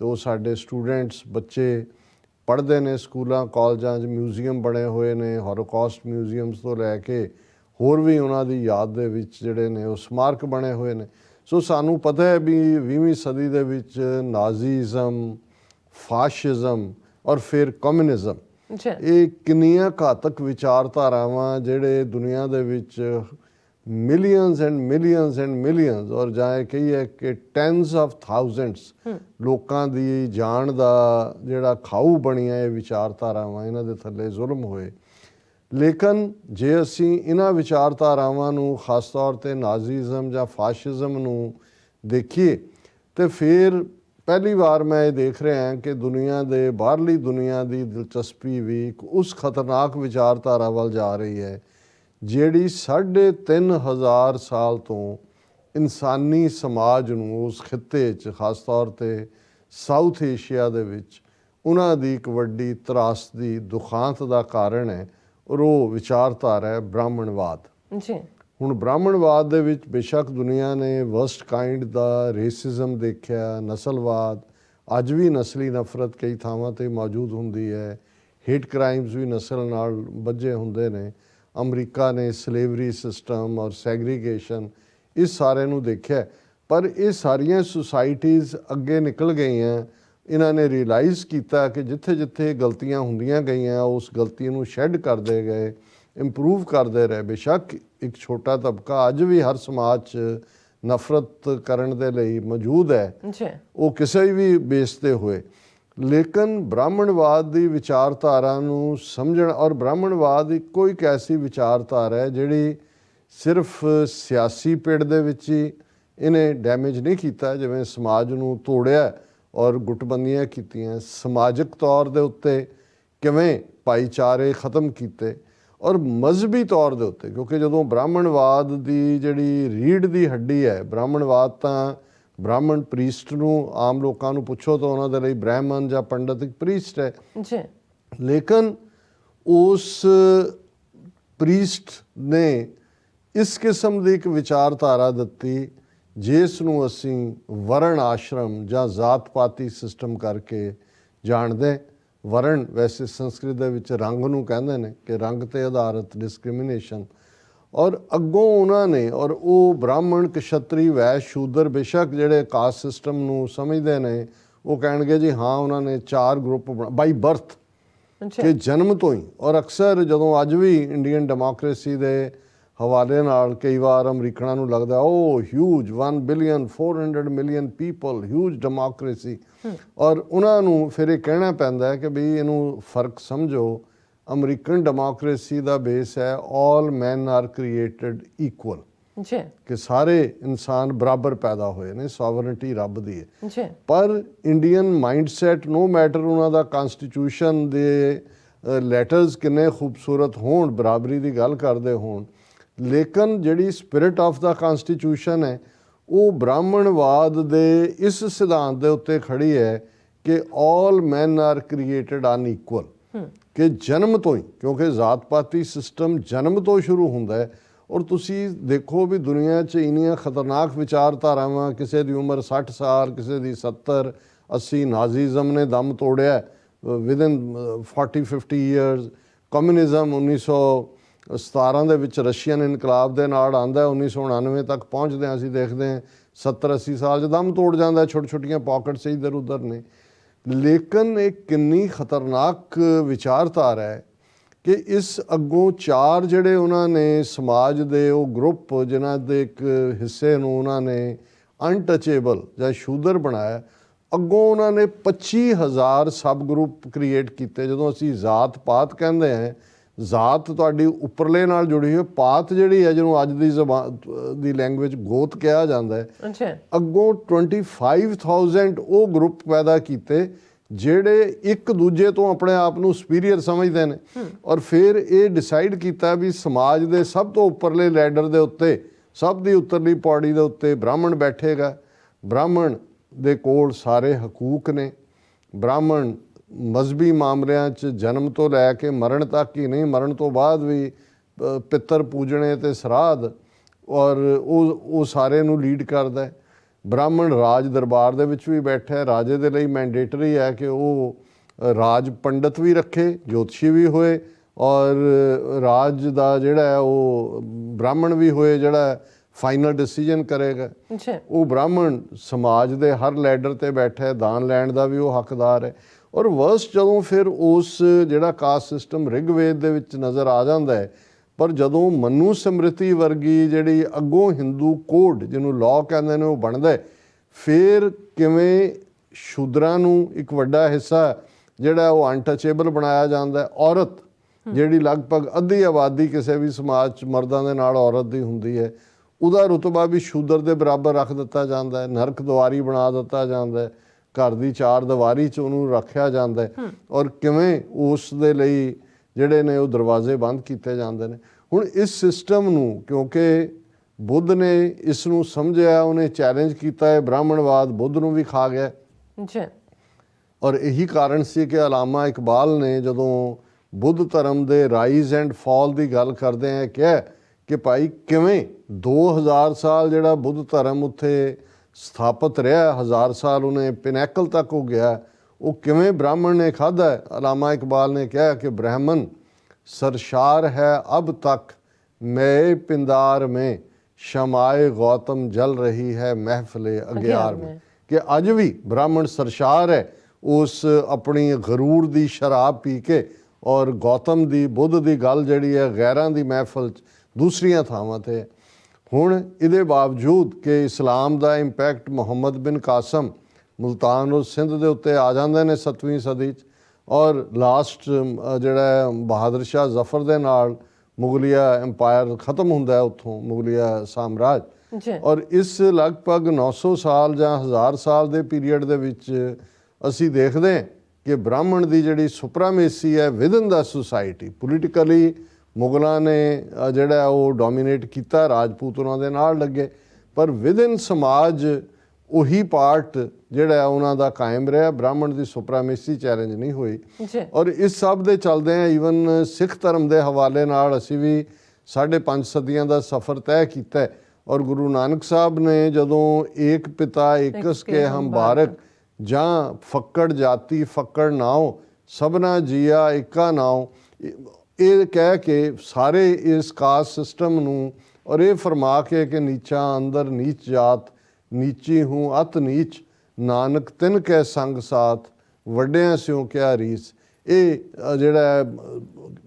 ਤੇ ਉਹ ਸਾਡੇ ਸਟੂਡੈਂਟਸ ਬੱਚੇ ਪੜ੍ਹਦੇ ਨੇ ਸਕੂਲਾਂ ਕਾਲਜਾਂ 'ਚ, ਮਿਊਜ਼ੀਅਮ ਬਣੇ ਹੋਏ ਨੇ, ਹੋਲੋਕਾਸਟ ਮਿਊਜ਼ੀਅਮਸ ਤੋਂ ਲੈ ਕੇ ਹੋਰ ਵੀ ਉਹਨਾਂ ਦੀ ਯਾਦ ਦੇ ਵਿੱਚ ਜਿਹੜੇ ਨੇ ਉਹ ਸਮਾਰਕ ਬਣੇ ਹੋਏ ਨੇ। ਸੋ ਸਾਨੂੰ ਪਤਾ ਹੈ ਵੀ 20ਵੀਂ ਸਦੀ ਦੇ ਵਿੱਚ ਨਾਜ਼ੀਜ਼ਮ, ਫਾਸ਼ਿਜ਼ਮ ਔਰ ਫਿਰ ਕਮਿਊਨਿਜ਼ਮ, ਇਹ ਕਿੰਨੀਆਂ ਘਾਤਕ ਵਿਚਾਰਧਾਰਾਵਾਂ ਜਿਹੜੇ ਦੁਨੀਆ ਦੇ ਵਿੱਚ millions and millions and millions, ਔਰ ਜਾਂ ਕਹੀਏ ਕਿ ਟੈਨਸ ਆਫ ਥਾਊਜ਼ੈਂਡਸ ਲੋਕਾਂ ਦੀ ਜਾਨ ਦਾ ਜਿਹੜਾ ਖਾਊ ਬਣੀਆਂ ਇਹ ਵਿਚਾਰਧਾਰਾਵਾਂ, ਇਹਨਾਂ ਦੇ ਥੱਲੇ ਜ਼ੁਲਮ ਹੋਏ। ਲੇਕਿਨ ਜੇ ਅਸੀਂ ਇਹਨਾਂ ਵਿਚਾਰਧਾਰਾਵਾਂ ਨੂੰ ਖਾਸ ਤੌਰ 'ਤੇ ਨਾਜ਼ੀਜ਼ਮ ਜਾਂ ਫਾਸ਼ਿਜ਼ਮ ਨੂੰ ਦੇਖੀਏ, ਤੇ ਫਿਰ ਪਹਿਲੀ ਵਾਰ ਮੈਂ ਇਹ ਦੇਖ ਰਿਹਾ ਕਿ ਦੁਨੀਆ ਦੇ ਬਾਹਰਲੀ ਦੁਨੀਆ ਦੀ ਦਿਲਚਸਪੀ ਵੀ ਉਸ ਖਤਰਨਾਕ ਵਿਚਾਰਧਾਰਾ ਵੱਲ ਜਾ ਰਹੀ ਹੈ ਜਿਹੜੀ 3500 ਸਾਲ ਤੋਂ ਇਨਸਾਨੀ ਸਮਾਜ ਨੂੰ ਉਸ ਖਿੱਤੇ 'ਚ ਖਾਸ ਤੌਰ 'ਤੇ ਸਾਊਥ ਏਸ਼ੀਆ ਦੇ ਵਿੱਚ ਉਹਨਾਂ ਦੀ ਇੱਕ ਵੱਡੀ ਤਰਾਸਦੀ ਦੁਖਾਂਤ ਦਾ ਕਾਰਨ ਹੈ, ਔਰ ਉਹ ਵਿਚਾਰਧਾਰਾ ਹੈ ਬ੍ਰਾਹਮਣਵਾਦ। ਜੀ ਹੁਣ ਬ੍ਰਾਹਮਣਵਾਦ ਦੇ ਵਿੱਚ ਬੇਸ਼ੱਕ ਦੁਨੀਆ ਨੇ ਵਰਸਟ ਕਾਈਂਡ ਦਾ ਰੇਸਿਜ਼ਮ ਦੇਖਿਆ, ਨਸਲਵਾਦ, ਅੱਜ ਵੀ ਨਸਲੀ ਨਫ਼ਰਤ ਕਈ ਥਾਵਾਂ 'ਤੇ ਮੌਜੂਦ ਹੁੰਦੀ ਹੈ, ਹੇਟ ਕ੍ਰਾਈਮਸ ਵੀ ਨਸਲ ਨਾਲ ਬੱਝੇ ਹੁੰਦੇ ਨੇ। ਅਮਰੀਕਾ ਨੇ ਸਲੇਵਰੀ ਸਿਸਟਮ ਔਰ ਸੈਗਰੀਗੇਸ਼ਨ ਇਸ ਸਾਰੇ ਨੂੰ ਦੇਖਿਆ, ਪਰ ਇਹ ਸਾਰੀਆਂ ਸੁਸਾਇਟੀਜ਼ ਅੱਗੇ ਨਿਕਲ ਗਈਆਂ। ਇਹਨਾਂ ਨੇ ਰਿਅਲਾਈਜ਼ ਕੀਤਾ ਕਿ ਜਿੱਥੇ ਜਿੱਥੇ ਗਲਤੀਆਂ ਹੁੰਦੀਆਂ ਗਈਆਂ ਉਸ ਗਲਤੀ ਨੂੰ ਸ਼ੈੱਡ ਕਰਦੇ ਗਏ, ਇੰਪਰੂਵ ਕਰਦੇ ਰਹੇ। ਬੇਸ਼ੱਕ ਇੱਕ ਛੋਟਾ ਤਬਕਾ ਅੱਜ ਵੀ ਹਰ ਸਮਾਜ 'ਚ ਨਫ਼ਰਤ ਕਰਨ ਦੇ ਲਈ ਮੌਜੂਦ ਹੈ, ਉਹ ਕਿਸੇ ਵੀ ਬੇਸ 'ਤੇ ਹੋਏ, ਲੇਕਿਨ ਬ੍ਰਾਹਮਣਵਾਦ ਦੀ ਵਿਚਾਰਧਾਰਾ ਨੂੰ ਸਮਝਣ, ਔਰ ਬ੍ਰਾਹਮਣਵਾਦ ਇੱਕੋ ਇੱਕ ਐਸੀ ਵਿਚਾਰਧਾਰਾ ਹੈ ਜਿਹੜੀ ਸਿਰਫ ਸਿਆਸੀ ਪਿੜ ਦੇ ਵਿੱਚ ਹੀ ਇਹਨੇ ਡੈਮੇਜ ਨਹੀਂ ਕੀਤਾ, ਜਿਵੇਂ ਸਮਾਜ ਨੂੰ ਤੋੜਿਆ ਔਰ ਗੁੱਟਬੰਦੀਆਂ ਕੀਤੀਆਂ, ਸਮਾਜਿਕ ਤੌਰ ਦੇ ਉੱਤੇ ਕਿਵੇਂ ਭਾਈਚਾਰੇ ਖ਼ਤਮ ਕੀਤੇ, ਔਰ ਮਜ਼ਹਬੀ ਤੌਰ ਦੇ ਉੱਤੇ, ਕਿਉਂਕਿ ਜਦੋਂ ਬ੍ਰਾਹਮਣਵਾਦ ਦੀ ਜਿਹੜੀ ਰੀੜ੍ਹ ਦੀ ਹੱਡੀ ਹੈ, ਬ੍ਰਾਹਮਣਵਾਦ ਤਾਂ ਬ੍ਰਾਹਮਣ ਪ੍ਰੀਸਟ ਨੂੰ ਆਮ ਲੋਕਾਂ ਨੂੰ ਪੁੱਛੋ ਤਾਂ ਉਹਨਾਂ ਦੇ ਲਈ ਬ੍ਰਾਹਮਣ ਜਾਂ ਪੰਡਤ ਇੱਕ ਪ੍ਰੀਸਟ ਹੈ ਜੀ, ਲੇਕਿਨ ਉਸ ਪ੍ਰੀਸਟ ਨੇ ਇਸ ਕਿਸਮ ਦੀ ਇੱਕ ਵਿਚਾਰਧਾਰਾ ਦਿੱਤੀ ਜਿਸ ਨੂੰ ਅਸੀਂ ਵਰਣ ਆਸ਼ਰਮ ਜਾਂ ਜ਼ਾਤ ਪਾਤੀ ਸਿਸਟਮ ਕਰਕੇ ਜਾਣਦੇ। ਵਰਣ ਵੈਸੇ ਸੰਸਕ੍ਰਿਤ ਦੇ ਵਿੱਚ ਰੰਗ ਨੂੰ ਕਹਿੰਦੇ ਨੇ ਕਿ ਰੰਗ 'ਤੇ ਆਧਾਰਿਤ ਡਿਸਕ੍ਰਿਮੀਨੇਸ਼ਨ, ਔਰ ਅੱਗੋਂ ਉਹਨਾਂ ਨੇ, ਔਰ ਉਹ ਬ੍ਰਾਹਮਣ, ਕਸ਼ਤਰੀ, ਵੈਸ਼, ਸ਼ੂਦਰ ਬੇਸ਼ੱਕ ਜਿਹੜੇ ਕਾਸਟ ਸਿਸਟਮ ਨੂੰ ਸਮਝਦੇ ਨੇ ਉਹ ਕਹਿਣਗੇ ਜੀ ਹਾਂ ਉਹਨਾਂ ਨੇ 4 ਗਰੁੱਪ ਬਾਈ ਬਰਥ ਕਿ ਜਨਮ ਤੋਂ ਹੀ। ਔਰ ਅਕਸਰ ਜਦੋਂ ਅੱਜ ਵੀ ਇੰਡੀਅਨ ਡੈਮੋਕ੍ਰੇਸੀ ਦੇ ਹਵਾਲੇ ਨਾਲ ਕਈ ਵਾਰ ਅਮਰੀਕਨਾਂ ਨੂੰ ਲੱਗਦਾ ਉਹ huge 1 billion 400 million people, huge democracy, ਔਰ ਉਹਨਾਂ ਨੂੰ ਫਿਰ ਇਹ ਕਹਿਣਾ ਪੈਂਦਾ ਹੈ ਕਿ ਵੀ ਇਹਨੂੰ ਫਰਕ ਸਮਝੋ। ਅਮਰੀਕਨ ਡੈਮੋਕ੍ਰੇਸੀ ਦਾ ਬੇਸ ਹੈ ਆਲ ਮੈਨ ਆਰ ਕ੍ਰੀਏਟਡ ਇਕੁਅਲ, ਕਿ ਸਾਰੇ ਇਨਸਾਨ ਬਰਾਬਰ ਪੈਦਾ ਹੋਏ ਨੇ, ਸੋਵਰਨਟੀ ਰੱਬ ਦੀ ਹੈ। ਪਰ ਇੰਡੀਅਨ ਮਾਈਂਡਸੈਟ, ਨੋ ਮੈਟਰ ਉਹਨਾਂ ਦਾ ਕਨਸਟੀਟਿਊਸ਼ਨ ਦੇ ਲੈਟਰਸ ਕਿੰਨੇ ਖੂਬਸੂਰਤ ਹੋਣ, ਬਰਾਬਰੀ ਦੀ ਗੱਲ ਕਰਦੇ ਹੋਣ, ਲੇਕਿਨ ਜਿਹੜੀ ਸਪਿਰਿਟ ਆਫ ਦਾ ਕਨਸਟੀਟਿਊਸ਼ਨ ਹੈ ਉਹ ਬ੍ਰਾਹਮਣਵਾਦ ਦੇ ਇਸ ਸਿਧਾਂਤ ਦੇ ਉੱਤੇ ਖੜੀ ਹੈ ਕਿ ਆਲ ਮੈਨ ਆਰ ਕ੍ਰੀਏਟਡ ਅਨਈਕੁਅਲ, ਕਿ ਜਨਮ ਤੋਂ ਹੀ, ਕਿਉਂਕਿ ਜ਼ਾਤ ਪਾਤੀ ਸਿਸਟਮ ਜਨਮ ਤੋਂ ਸ਼ੁਰੂ ਹੁੰਦਾ ਹੈ। ਔਰ ਤੁਸੀਂ ਦੇਖੋ ਵੀ ਦੁਨੀਆ 'ਚ ਇੰਨੀਆਂ ਖਤਰਨਾਕ ਵਿਚਾਰਧਾਰਾਵਾਂ, ਕਿਸੇ ਦੀ ਉਮਰ 60 ਸਾਲ, ਕਿਸੇ ਦੀ 70 80, ਨਾਜ਼ੀਜ਼ਮ ਨੇ ਦਮ ਤੋੜਿਆ ਵਿਦਿਨ 40-50 ਈਅਰਸ। ਕਮਿਊਨਿਜ਼ਮ 1917 ਦੇ ਵਿੱਚ ਰਸ਼ੀਅਨ ਇਨਕਲਾਬ ਦੇ ਨਾਲ ਆਉਂਦਾ, 1999 ਤੱਕ ਪਹੁੰਚਦੇ ਹਾਂ ਅਸੀਂ ਦੇਖਦੇ ਹਾਂ 70-80 ਸਾਲ 'ਚ ਦਮ ਤੋੜ ਜਾਂਦਾ, ਛੋਟੀ ਛੋਟੀਆਂ ਪਾਕਟਸ ਇੱਧਰ ਉੱਧਰ ਨੇ। ਲੇਕਿਨ ਇਹ ਕਿੰਨੀ ਖਤਰਨਾਕ ਵਿਚਾਰਧਾਰਾ ਹੈ ਕਿ ਇਸ ਅੱਗੋਂ 4 ਜਿਹੜੇ ਉਹਨਾਂ ਨੇ ਸਮਾਜ ਦੇ ਉਹ ਗਰੁੱਪ ਜਿਨ੍ਹਾਂ ਦੇ ਇੱਕ ਹਿੱਸੇ ਨੂੰ ਉਹਨਾਂ ਨੇ ਅਨਟਚੇਬਲ ਜਾਂ ਸ਼ੂਦਰ ਬਣਾਇਆ, ਅੱਗੋਂ ਉਹਨਾਂ ਨੇ 25,000 ਸਬ ਗਰੁੱਪ ਕ੍ਰੀਏਟ ਕੀਤੇ। ਜਦੋਂ ਅਸੀਂ ਜ਼ਾਤ ਪਾਤ ਕਹਿੰਦੇ ਹਾਂ ਜ਼ਾਤ ਤੁਹਾਡੀ ਉੱਪਰਲੇ ਨਾਲ ਜੁੜੀ ਹੋਈ, ਪਾਤ ਜਿਹੜੀ ਹੈ ਜਿਹਨੂੰ ਅੱਜ ਦੀ ਜ਼ਬਾਨ ਦੀ ਲੈਂਗੁਏਜ ਗੋਤ ਕਿਹਾ ਜਾਂਦਾ ਹੈ, ਅੱਛਾ, ਅੱਗੋਂ 25,000 ਉਹ ਗਰੁੱਪ ਪੈਦਾ ਕੀਤੇ ਜਿਹੜੇ ਇੱਕ ਦੂਜੇ ਤੋਂ ਆਪਣੇ ਆਪ ਨੂੰ ਸੁਪੀਰੀਅਰ ਸਮਝਦੇ ਨੇ, ਔਰ ਫਿਰ ਇਹ ਡਿਸਾਈਡ ਕੀਤਾ ਵੀ ਸਮਾਜ ਦੇ ਸਭ ਤੋਂ ਉੱਪਰਲੇ ਲੈਡਰ ਦੇ ਉੱਤੇ, ਸਭ ਦੀ ਉੱਤਰਲੀ ਪੌੜੀ ਦੇ ਉੱਤੇ ਬ੍ਰਾਹਮਣ ਬੈਠੇਗਾ। ਬ੍ਰਾਹਮਣ ਦੇ ਕੋਲ ਸਾਰੇ ਹਕੂਕ ਨੇ। ਬ੍ਰਾਹਮਣ ਮਜ਼ਹਬੀ ਮਾਮਲਿਆਂ 'ਚ ਜਨਮ ਤੋਂ ਲੈ ਕੇ ਮਰਨ ਤੱਕ ਹੀ ਨਹੀਂ, ਮਰਨ ਤੋਂ ਬਾਅਦ ਵੀ ਪਿੱਤਰ ਪੂਜਣੇ ਤੇ ਸਰਾਧ, ਔਰ ਉਹ ਸਾਰੇ ਨੂੰ ਲੀਡ ਕਰਦਾ ਹੈ। ਬ੍ਰਾਹਮਣ ਰਾਜ ਦਰਬਾਰ ਦੇ ਵਿੱਚ ਵੀ ਬੈਠਾ ਹੈ। ਰਾਜੇ ਦੇ ਲਈ ਮੈਂਡੇਟਰੀ ਹੈ ਕਿ ਉਹ ਰਾਜ ਪੰਡਤ ਵੀ ਰੱਖੇ, ਜੋਤਸ਼ੀ ਵੀ ਹੋਏ, ਔਰ ਰਾਜ ਦਾ ਜਿਹੜਾ ਹੈ ਉਹ ਬ੍ਰਾਹਮਣ ਵੀ ਹੋਏ ਜਿਹੜਾ ਫਾਈਨਲ ਡਿਸੀਜਨ ਕਰੇਗਾ। ਉਹ ਬ੍ਰਾਹਮਣ ਸਮਾਜ ਦੇ ਹਰ ਲੈਡਰ ਤੇ ਬੈਠਾ ਹੈ, ਦਾਨ ਲੈਣ ਦਾ ਵੀ ਉਹ ਹੱਕਦਾਰ ਹੈ। ਔਰ ਵਰਸ ਜਦੋਂ ਫਿਰ ਉਸ ਜਿਹੜਾ ਕਾਸਟ ਸਿਸਟਮ ਰਿਗਵੇਦ ਦੇ ਵਿੱਚ ਨਜ਼ਰ ਆ ਜਾਂਦਾ ਹੈ, ਪਰ ਜਦੋਂ ਮਨੂ ਸਮ੍ਰਿਤੀ ਵਰਗੀ ਜਿਹੜੀ ਅੱਗੋਂ ਹਿੰਦੂ ਕੋਡ ਜਿਹਨੂੰ ਲਾਅ ਕਹਿੰਦੇ ਨੇ ਉਹ ਬਣਦਾ, ਫਿਰ ਕਿਵੇਂ ਸ਼ੂਦਰਾਂ ਨੂੰ ਇੱਕ ਵੱਡਾ ਹਿੱਸਾ ਜਿਹੜਾ ਉਹ ਅਨਟਚੇਬਲ ਬਣਾਇਆ ਜਾਂਦਾ। ਔਰਤ ਜਿਹੜੀ ਲਗਭਗ ਅੱਧੀ ਆਬਾਦੀ ਕਿਸੇ ਵੀ ਸਮਾਜ 'ਚ ਮਰਦਾਂ ਦੇ ਨਾਲ ਔਰਤ ਦੀ ਹੁੰਦੀ ਹੈ, ਉਹਦਾ ਰੁਤਬਾ ਵੀ ਸ਼ੂਦਰ ਦੇ ਬਰਾਬਰ ਰੱਖ ਦਿੱਤਾ ਜਾਂਦਾ ਹੈ, ਨਰਕ ਦੁਆਰੀ ਬਣਾ ਦਿੱਤਾ ਜਾਂਦਾ ਹੈ, ਘਰ ਦੀ ਚਾਰ ਦੀਵਾਰੀ 'ਚ ਉਹਨੂੰ ਰੱਖਿਆ ਜਾਂਦਾ ਹੈ, ਔਰ ਕਿਵੇਂ ਉਸ ਦੇ ਲਈ ਜਿਹੜੇ ਨੇ ਉਹ ਦਰਵਾਜ਼ੇ ਬੰਦ ਕੀਤੇ ਜਾਂਦੇ ਨੇ। ਹੁਣ ਇਸ ਸਿਸਟਮ ਨੂੰ ਕਿਉਂਕਿ ਬੁੱਧ ਨੇ ਇਸ ਨੂੰ ਸਮਝਿਆ, ਉਹਨੇ ਚੈਲੰਜ ਕੀਤਾ ਹੈ, ਬ੍ਰਾਹਮਣਵਾਦ ਬੁੱਧ ਨੂੰ ਵੀ ਖਾ ਗਿਆ। ਔਰ ਇਹੀ ਕਾਰਨ ਸੀ ਕਿ ਅਲਾਮਾ ਇਕਬਾਲ ਨੇ ਜਦੋਂ ਬੁੱਧ ਧਰਮ ਦੇ ਰਾਈਜ਼ ਐਂਡ ਫਾਲ ਦੀ ਗੱਲ ਕਰਦੇ ਹੈ ਕਿਹਾ ਕਿ ਭਾਈ ਕਿਵੇਂ 2000 ਸਾਲ ਜਿਹੜਾ ਬੁੱਧ ਧਰਮ ਉੱਥੇ ਸਥਾਪਿਤ ਰਿਹਾ, 1000 ਸਾਲ ਉਹਨੇ ਪਿਨੈਕਲ ਤੱਕ ਹੋ ਗਿਆ, ਉਹ ਕਿਵੇਂ ਬ੍ਰਾਹਮਣ ਨੇ ਖਾਧਾ। ਅਲਾਮਾ ਇਕਬਾਲ ਨੇ ਕਿਹਾ ਕਿ ਬ੍ਰਾਹਮਣ सरशार है अब तक मैं पिंदार में शमाए गौतम जल रही है महफिले अग्यार में, कि अज भी ब्राह्मण सरशार है उस अपनी गरूर दी शराब पी के, और गौतम दी बुद्ध दी गल जिहड़ी है गैरां दी महफिल दूसरियां थावां ते। हुण इहदे बावजूद कि इस्लाम दा इंपैक्ट मुहम्मद बिन कासम मुल्तान और सिंध दे उत्ते आ जांदे ने 7वीं सदी च, और लास्ट ਜਿਹੜਾ ਬਹਾਦਰ ਸ਼ਾਹ ਜ਼ਫਰ ਦੇ ਨਾਲ ਮੁਗਲਿਆ ਐਮਪਾਇਰ ਖਤਮ ਹੁੰਦਾ ਹੈ ਉੱਥੋਂ, ਮੁਗਲਿਆ ਸਾਮਰਾਜ। ਔਰ ਇਸ ਲਗਭਗ 900 ਸਾਲ ਜਾਂ 1000 ਸਾਲ ਦੇ ਪੀਰੀਅਡ ਦੇ ਵਿੱਚ ਅਸੀਂ ਦੇਖਦੇ ਹਾਂ ਕਿ ਬ੍ਰਾਹਮਣ ਦੀ ਜਿਹੜੀ ਸੁਪਰਾਮੇਸੀ ਹੈ ਵਿਦਨ ਦਾ ਸੁਸਾਇਟੀ, ਪੋਲੀਟੀਕਲੀ ਮੁਗਲਾਂ ਨੇ ਜਿਹੜਾ ਉਹ ਡੋਮੀਨੇਟ ਕੀਤਾ, ਰਾਜਪੂਤ ਉਹਨਾਂ ਦੇ ਨਾਲ ਲੱਗੇ, ਪਰ ਵਿਦਨ ਸਮਾਜ ਉਹੀ ਪਾਰਟ ਜਿਹੜਾ ਉਹਨਾਂ ਦਾ ਕਾਇਮ ਰਿਹਾ, ਬ੍ਰਾਹਮਣ ਦੀ ਸੁਪਰਾਮੇਸੀ ਚੈਲੰਜ ਨਹੀਂ ਹੋਈ। ਔਰ ਇਸ ਸਭ ਦੇ ਚੱਲਦੇ ਆ ਈਵਨ ਸਿੱਖ ਧਰਮ ਦੇ ਹਵਾਲੇ ਨਾਲ ਅਸੀਂ ਵੀ 5.5 ਸਦੀਆਂ ਦਾ ਸਫ਼ਰ ਤੈਅ ਕੀਤਾ ਹੈ। ਔਰ ਗੁਰੂ ਨਾਨਕ ਸਾਹਿਬ ਨੇ ਜਦੋਂ ਏਕ ਪਿਤਾ ਏਕਸ ਕੇ ਹਮ ਬਾਰਕ ਜਾਂ ਫੱਕੜ ਜਾਤੀ ਫੱਕੜ ਨਾਉ ਸਭਨਾ ਜੀਆ ਏਕਾ ਨਾਉ, ਇਹ ਕਹਿ ਕੇ ਸਾਰੇ ਇਸ ਕਾਸਟ ਸਿਸਟਮ ਨੂੰ, ਔਰ ਇਹ ਫਰਮਾ ਕੇ ਕਿ ਨੀਚਾ ਅੰਦਰ ਨੀਚ ਜਾਤ ਨੀਚੀ ਹੂੰ ਅਤ ਨੀਚ ਨਾਨਕ ਤਿੰਨ ਕੈ ਸੰਗ ਸਾਥ ਵੱਡਿਆਂ ਸਿਉ ਕਿਆ ਰੀਸ, ਇਹ ਜਿਹੜਾ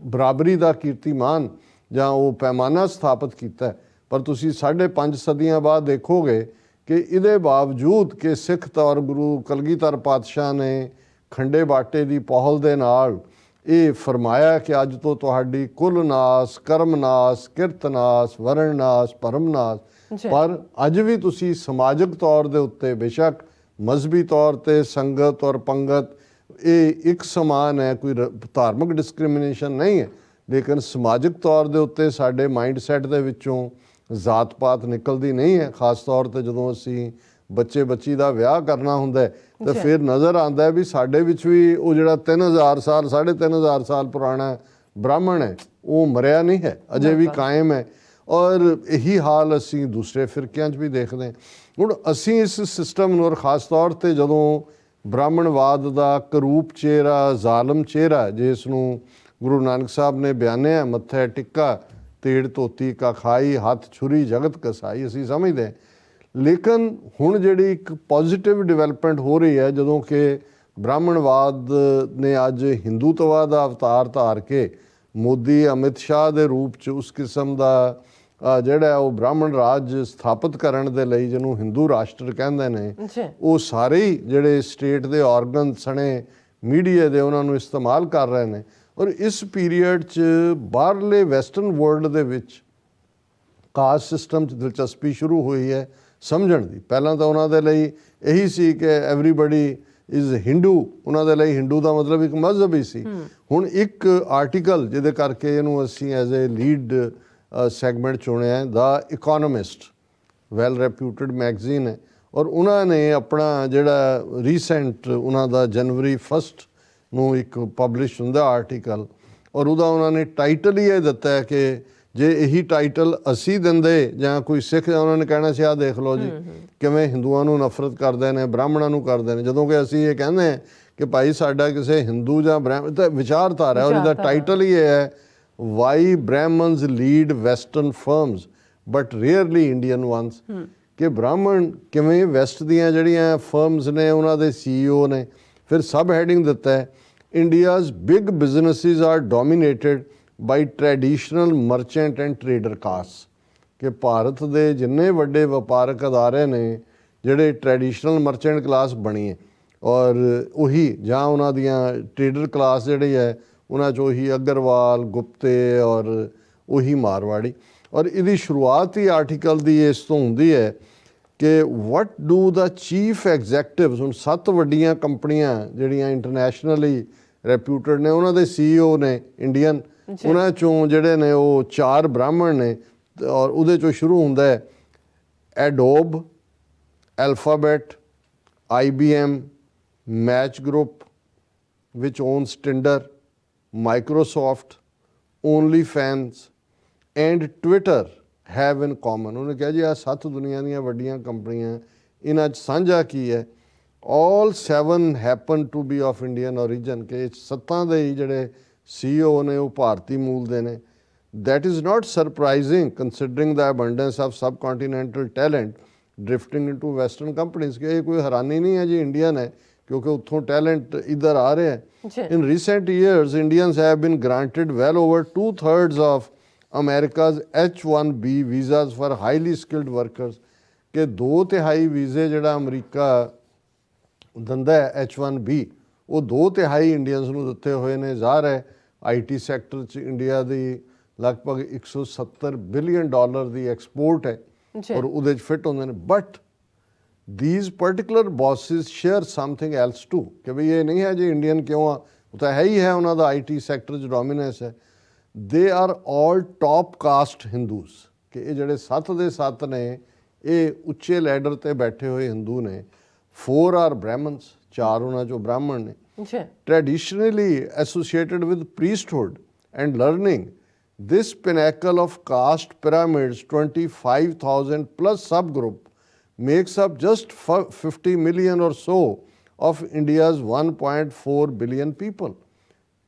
ਬਰਾਬਰੀ ਦਾ ਕੀਰਤੀਮਾਨ ਜਾਂ ਉਹ ਪੈਮਾਨਾ ਸਥਾਪਿਤ ਕੀਤਾ। ਪਰ ਤੁਸੀਂ 5.5 ਸਦੀਆਂ ਬਾਅਦ ਦੇਖੋਗੇ ਕਿ ਇਹਦੇ ਬਾਵਜੂਦ ਕਿ ਸਿੱਖ ਤੌਰ ਗੁਰੂ ਕਲਗੀਧਰ ਪਾਤਸ਼ਾਹ ਨੇ ਖੰਡੇ ਬਾਟੇ ਦੀ ਪਹੁਲ ਦੇ ਨਾਲ ਇਹ ਫਰਮਾਇਆ ਕਿ ਅੱਜ ਤੋਂ ਤੁਹਾਡੀ ਕੁਲ ਨਾਸ ਕਰਮ ਨਾਸ ਕਿਰਤ ਨਾਸ ਵਰਣ ਨਾਸ ਭਰਮ ਨਾਸ। ਪਰ ਅੱਜ ਵੀ ਤੁਸੀਂ ਸਮਾਜਿਕ ਤੌਰ ਦੇ ਉੱਤੇ ਬੇਸ਼ੱਕ ਮਜ਼ਹਬੀ ਤੌਰ ਤੇ ਸੰਗਤ ਔਰ ਪੰਗਤ ਇਹ ਇੱਕ ਸਮਾਨ ਹੈ, ਕੋਈ ਧਾਰਮਿਕ ਡਿਸਕ੍ਰਿਮੀਨੇਸ਼ਨ ਨਹੀਂ ਹੈ, ਲੇਕਿਨ ਸਮਾਜਿਕ ਤੌਰ ਦੇ ਉੱਤੇ ਸਾਡੇ ਮਾਈਂਡ ਸੈੱਟ ਦੇ ਵਿੱਚੋਂ ਜ਼ਾਤ ਪਾਤ ਨਿਕਲਦੀ ਨਹੀਂ ਹੈ। ਖਾਸ ਤੌਰ ਤੇ ਜਦੋਂ ਅਸੀਂ ਬੱਚੀ ਦਾ ਵਿਆਹ ਕਰਨਾ ਹੁੰਦਾ ਤਾਂ ਫਿਰ ਨਜ਼ਰ ਆਉਂਦਾ ਹੈ ਵੀ ਸਾਡੇ ਵਿੱਚ ਵੀ ਉਹ ਜਿਹੜਾ 3000 ਸਾਲ 3500 ਸਾਲ ਪੁਰਾਣਾ ਬ੍ਰਾਹਮਣ ਹੈ ਉਹ ਮਰਿਆ ਨਹੀਂ ਹੈ, ਅਜੇ ਵੀ ਕਾਇਮ ਹੈ। ਔਰ ਇਹੀ ਹਾਲ ਅਸੀਂ ਦੂਸਰੇ ਫਿਰਕਿਆਂ 'ਚ ਵੀ ਦੇਖਦੇ ਹਾਂ। ਹੁਣ ਅਸੀਂ ਇਸ ਸਿਸਟਮ ਨੂੰ, ਔਰ ਖਾਸ ਤੌਰ 'ਤੇ ਜਦੋਂ ਬ੍ਰਾਹਮਣਵਾਦ ਦਾ ਕਰੂਪ ਚਿਹਰਾ, ਜ਼ਾਲਮ ਚਿਹਰਾ ਜਿਸ ਨੂੰ ਗੁਰੂ ਨਾਨਕ ਸਾਹਿਬ ਨੇ ਬਿਆਨਿਆ, ਮੱਥੇ ਟਿੱਕਾ ਤੇੜ ਧੋਤੀ ਕਾ ਖਾਈ ਹੱਥ ਛੁਰੀ ਜਗਤ ਕਸਾਈ, ਅਸੀਂ ਸਮਝਦੇ ਹਾਂ। ਲੇਕਿਨ ਹੁਣ ਜਿਹੜੀ ਇੱਕ ਪੋਜ਼ੀਟਿਵ ਡਿਵੈਲਪਮੈਂਟ ਹੋ ਰਹੀ ਹੈ, ਜਦੋਂ ਕਿ ਬ੍ਰਾਹਮਣਵਾਦ ਨੇ ਅੱਜ ਹਿੰਦੂਤਵਾ ਦਾ ਅਵਤਾਰ ਧਾਰ ਕੇ ਮੋਦੀ ਅਮਿਤ ਸ਼ਾਹ ਦੇ ਰੂਪ 'ਚ ਉਸ ਕਿਸਮ ਦਾ ਜਿਹੜਾ ਉਹ ਬ੍ਰਾਹਮਣ ਰਾਜ ਸਥਾਪਿਤ ਕਰਨ ਦੇ ਲਈ, ਜਿਹਨੂੰ ਹਿੰਦੂ ਰਾਸ਼ਟਰ ਕਹਿੰਦੇ ਨੇ, ਉਹ ਸਾਰੇ ਹੀ ਜਿਹੜੇ ਸਟੇਟ ਦੇ ਆਰਗਨ ਸਣੇ ਮੀਡੀਆ ਦੇ ਉਹਨਾਂ ਨੂੰ ਇਸਤੇਮਾਲ ਕਰ ਰਹੇ ਨੇ। ਔਰ ਇਸ ਪੀਰੀਅਡ 'ਚ ਬਾਹਰਲੇ ਵੈਸਟਰਨ ਵਰਲਡ ਦੇ ਵਿੱਚ ਕਾਸਟ ਸਿਸਟਮ 'ਚ ਦਿਲਚਸਪੀ ਸ਼ੁਰੂ ਹੋਈ ਹੈ ਸਮਝਣ ਦੀ। ਪਹਿਲਾਂ ਤਾਂ ਉਹਨਾਂ ਦੇ ਲਈ ਇਹੀ ਸੀ ਕਿ ਐਵਰੀਬਡੀ ਇਜ਼ ਹਿੰਦੂ, ਉਹਨਾਂ ਦੇ ਲਈ ਹਿੰਦੂ ਦਾ ਮਤਲਬ ਇੱਕ ਮਜ਼ਹਬ ਹੀ ਸੀ। ਹੁਣ ਇੱਕ ਆਰਟੀਕਲ ਜਿਹਦੇ ਕਰਕੇ ਇਹਨੂੰ ਅਸੀਂ ਐਜ਼ ਏ ਲੀਡ ਸੈਗਮੈਂਟ ਚੁਣਿਆ, ਦਾ ਇਕੋਨੋਮਿਸਟ, ਵੈਲ ਰੈਪਿਊਟਡ ਮੈਗਜ਼ੀਨ ਹੈ, ਔਰ ਉਹਨਾਂ ਨੇ ਆਪਣਾ ਜਿਹੜਾ ਰੀਸੈਂਟ ਉਹਨਾਂ ਦਾ ਜਨਵਰੀ 1 ਨੂੰ ਇੱਕ ਪਬਲਿਸ਼ ਹੁੰਦਾ ਆਰਟੀਕਲ, ਔਰ ਉਹਦਾ ਉਹਨਾਂ ਨੇ ਟਾਈਟਲ ਹੀ ਇਹ ਦਿੱਤਾ ਹੈ ਕਿ ਜੇ ਇਹੀ ਟਾਈਟਲ ਅਸੀਂ ਦਿੰਦੇ ਜਾਂ ਕੋਈ ਸਿੱਖ, ਜਾਂ ਉਹਨਾਂ ਨੇ ਕਹਿਣਾ ਸੀ ਆਹ ਦੇਖ ਲਓ ਜੀ ਕਿਵੇਂ ਹਿੰਦੂਆਂ ਨੂੰ ਨਫ਼ਰਤ ਕਰਦੇ ਨੇ, ਬ੍ਰਾਹਮਣਾਂ ਨੂੰ ਕਰਦੇ ਨੇ, ਜਦੋਂ ਕਿ ਅਸੀਂ ਇਹ ਕਹਿੰਦੇ ਹਾਂ ਕਿ ਭਾਈ ਸਾਡਾ ਕਿਸੇ ਹਿੰਦੂ ਜਾਂ ਬ੍ਰਾਹਮਣ ਤਾਂ ਵਿਚਾਰਧਾਰਾ, ਔਰ ਇਹਦਾ ਟਾਈਟਲ ਹੀ ਇਹ ਹੈ why Brahmins lead western firms but rarely Indian ones, ਕਿ ਬ੍ਰਾਹਮਣ ਕਿਵੇਂ ਵੈਸਟ ਦੀਆਂ ਜਿਹੜੀਆਂ ਫਰਮਸ ਨੇ ਉਹਨਾਂ ਦੇ CEO ਨੇ। ਫਿਰ ਸਬ ਹੈਡਿੰਗ ਦਿੱਤਾ ਹੈ India's big businesses are dominated by traditional merchant and trader caste, ਕਿ ਭਾਰਤ ਦੇ ਜਿੰਨੇ ਵੱਡੇ ਵਪਾਰਕ ਅਦਾਰੇ ਨੇ ਜਿਹੜੇ ਟ੍ਰੈਡੀਸ਼ਨਲ ਮਰਚੈਂਟ ਕਲਾਸ ਬਣੀ ਹੈ, ਔਰ ਉਹੀ ਜਾਂ ਉਹਨਾਂ ਦੀਆਂ ਟਰੇਡਰ ਕਲਾਸ ਜਿਹੜੀ ਹੈ ਉਹਨਾਂ 'ਚ ਉਹੀ ਅਗਰਵਾਲ, ਗੁਪਤੇ ਔਰ ਉਹੀ ਮਾਰਵਾੜੀ। ਔਰ ਇਹਦੀ ਸ਼ੁਰੂਆਤ ਹੀ ਆਰਟੀਕਲ ਦੀ ਇਸ ਤੋਂ ਹੁੰਦੀ ਹੈ ਕਿ ਵਟ ਡੂ ਦਾ ਚੀਫ ਐਗਜ਼ੈਕਟਿਵਸ, ਹੁਣ 7 ਵੱਡੀਆਂ ਕੰਪਨੀਆਂ ਜਿਹੜੀਆਂ ਇੰਟਰਨੈਸ਼ਨਲੀ ਰੈਪਿਊਟਡ ਨੇ ਉਹਨਾਂ ਦੇ CEO ਨੇ ਇੰਡੀਅਨ, ਉਹਨਾਂ 'ਚੋਂ ਜਿਹੜੇ ਨੇ ਉਹ 4 ਬ੍ਰਾਹਮਣ ਨੇ, ਔਰ ਉਹਦੇ 'ਚੋਂ ਸ਼ੁਰੂ ਹੁੰਦਾ ਹੈ ਐਡੋਬ, alphabet, IBM, match group which onus Tinder, Microsoft, only fans and Twitter have in common. ਉਹਨੇ ਕਿਹਾ ਜੀ ਆਹ 7 ਦੁਨੀਆ ਦੀਆਂ ਵੱਡੀਆਂ ਕੰਪਨੀਆਂ, ਇਹਨਾਂ 'ਚ ਸਾਂਝਾ ਕੀ ਹੈ? all 7 happen to be of Indian origin, ਕਿ 7 ਦੇ ਹੀ ਜਿਹੜੇ CEO ਨੇ ਉਹ ਭਾਰਤੀ ਮੂਲ ਦੇ ਨੇ। That is not surprising considering the abundance of subcontinental talent drifting into western companies, ਕਿ ਇਹ ਕੋਈ ਹੈਰਾਨੀ ਨਹੀਂ ਹੈ ਜੀ ਇੰਡੀਅਨ ਹੈ ਕਿਉਂਕਿ ਉੱਥੋਂ ਟੈਲੈਂਟ ਇੱਧਰ ਆ ਰਿਹਾ ਹੈ। In recent years, Indians have been granted well over 2/3 of America's H-1B visas for highly skilled workers, ਕਿ 2/3 ਵੀਜ਼ੇ ਜਿਹੜਾ ਅਮਰੀਕਾ ਦਿੰਦਾ ਹੈ H-1B, ਉਹ 2/3 ਇੰਡੀਅਨਸ ਨੂੰ ਦਿੱਤੇ ਹੋਏ ਨੇ। ਜ਼ਾਹਰ ਹੈ IT ਸੈਕਟਰ 'ਚ ਇੰਡੀਆ ਦੀ ਲਗਭਗ $170 ਬਿਲੀਅਨ ਦੀ ਐਕਸਪੋਰਟ ਹੈ, ਔਰ ਉਹਦੇ 'ਚ ਫਿੱਟ ਹੁੰਦੇ ਨੇ। But these particular bosses share something else too, ਕਿ ਵੀ ਇਹ ਨਹੀਂ ਹੈ ਜੀ ਇੰਡੀਅਨ ਕਿਉਂ ਆ, ਉਹ ਤਾਂ ਹੈ ਹੀ ਹੈ, ਉਹਨਾਂ ਦਾ IT ਸੈਕਟਰ 'ਚ ਡੋਮੀਨੈਂਸ ਹੈ। They are all top caste Hindus, ਕਿ ਇਹ ਜਿਹੜੇ 7 ਦੇ 7 ਨੇ ਇਹ ਉੱਚੇ ਲੈਡਰ ਤੇ ਬੈਠੇ ਹੋਏ ਹਿੰਦੂ ਨੇ। 4 are Brahmins, 4 ਉਹਨਾਂ 'ਚੋਂ ਬ੍ਰਾਹਮਣ ਨੇ। Traditionally associated with priesthood and learning, this pinnacle of caste pyramids, 25,000 plus subgroup, makes up just 50 million or so of India's 1.4 billion people,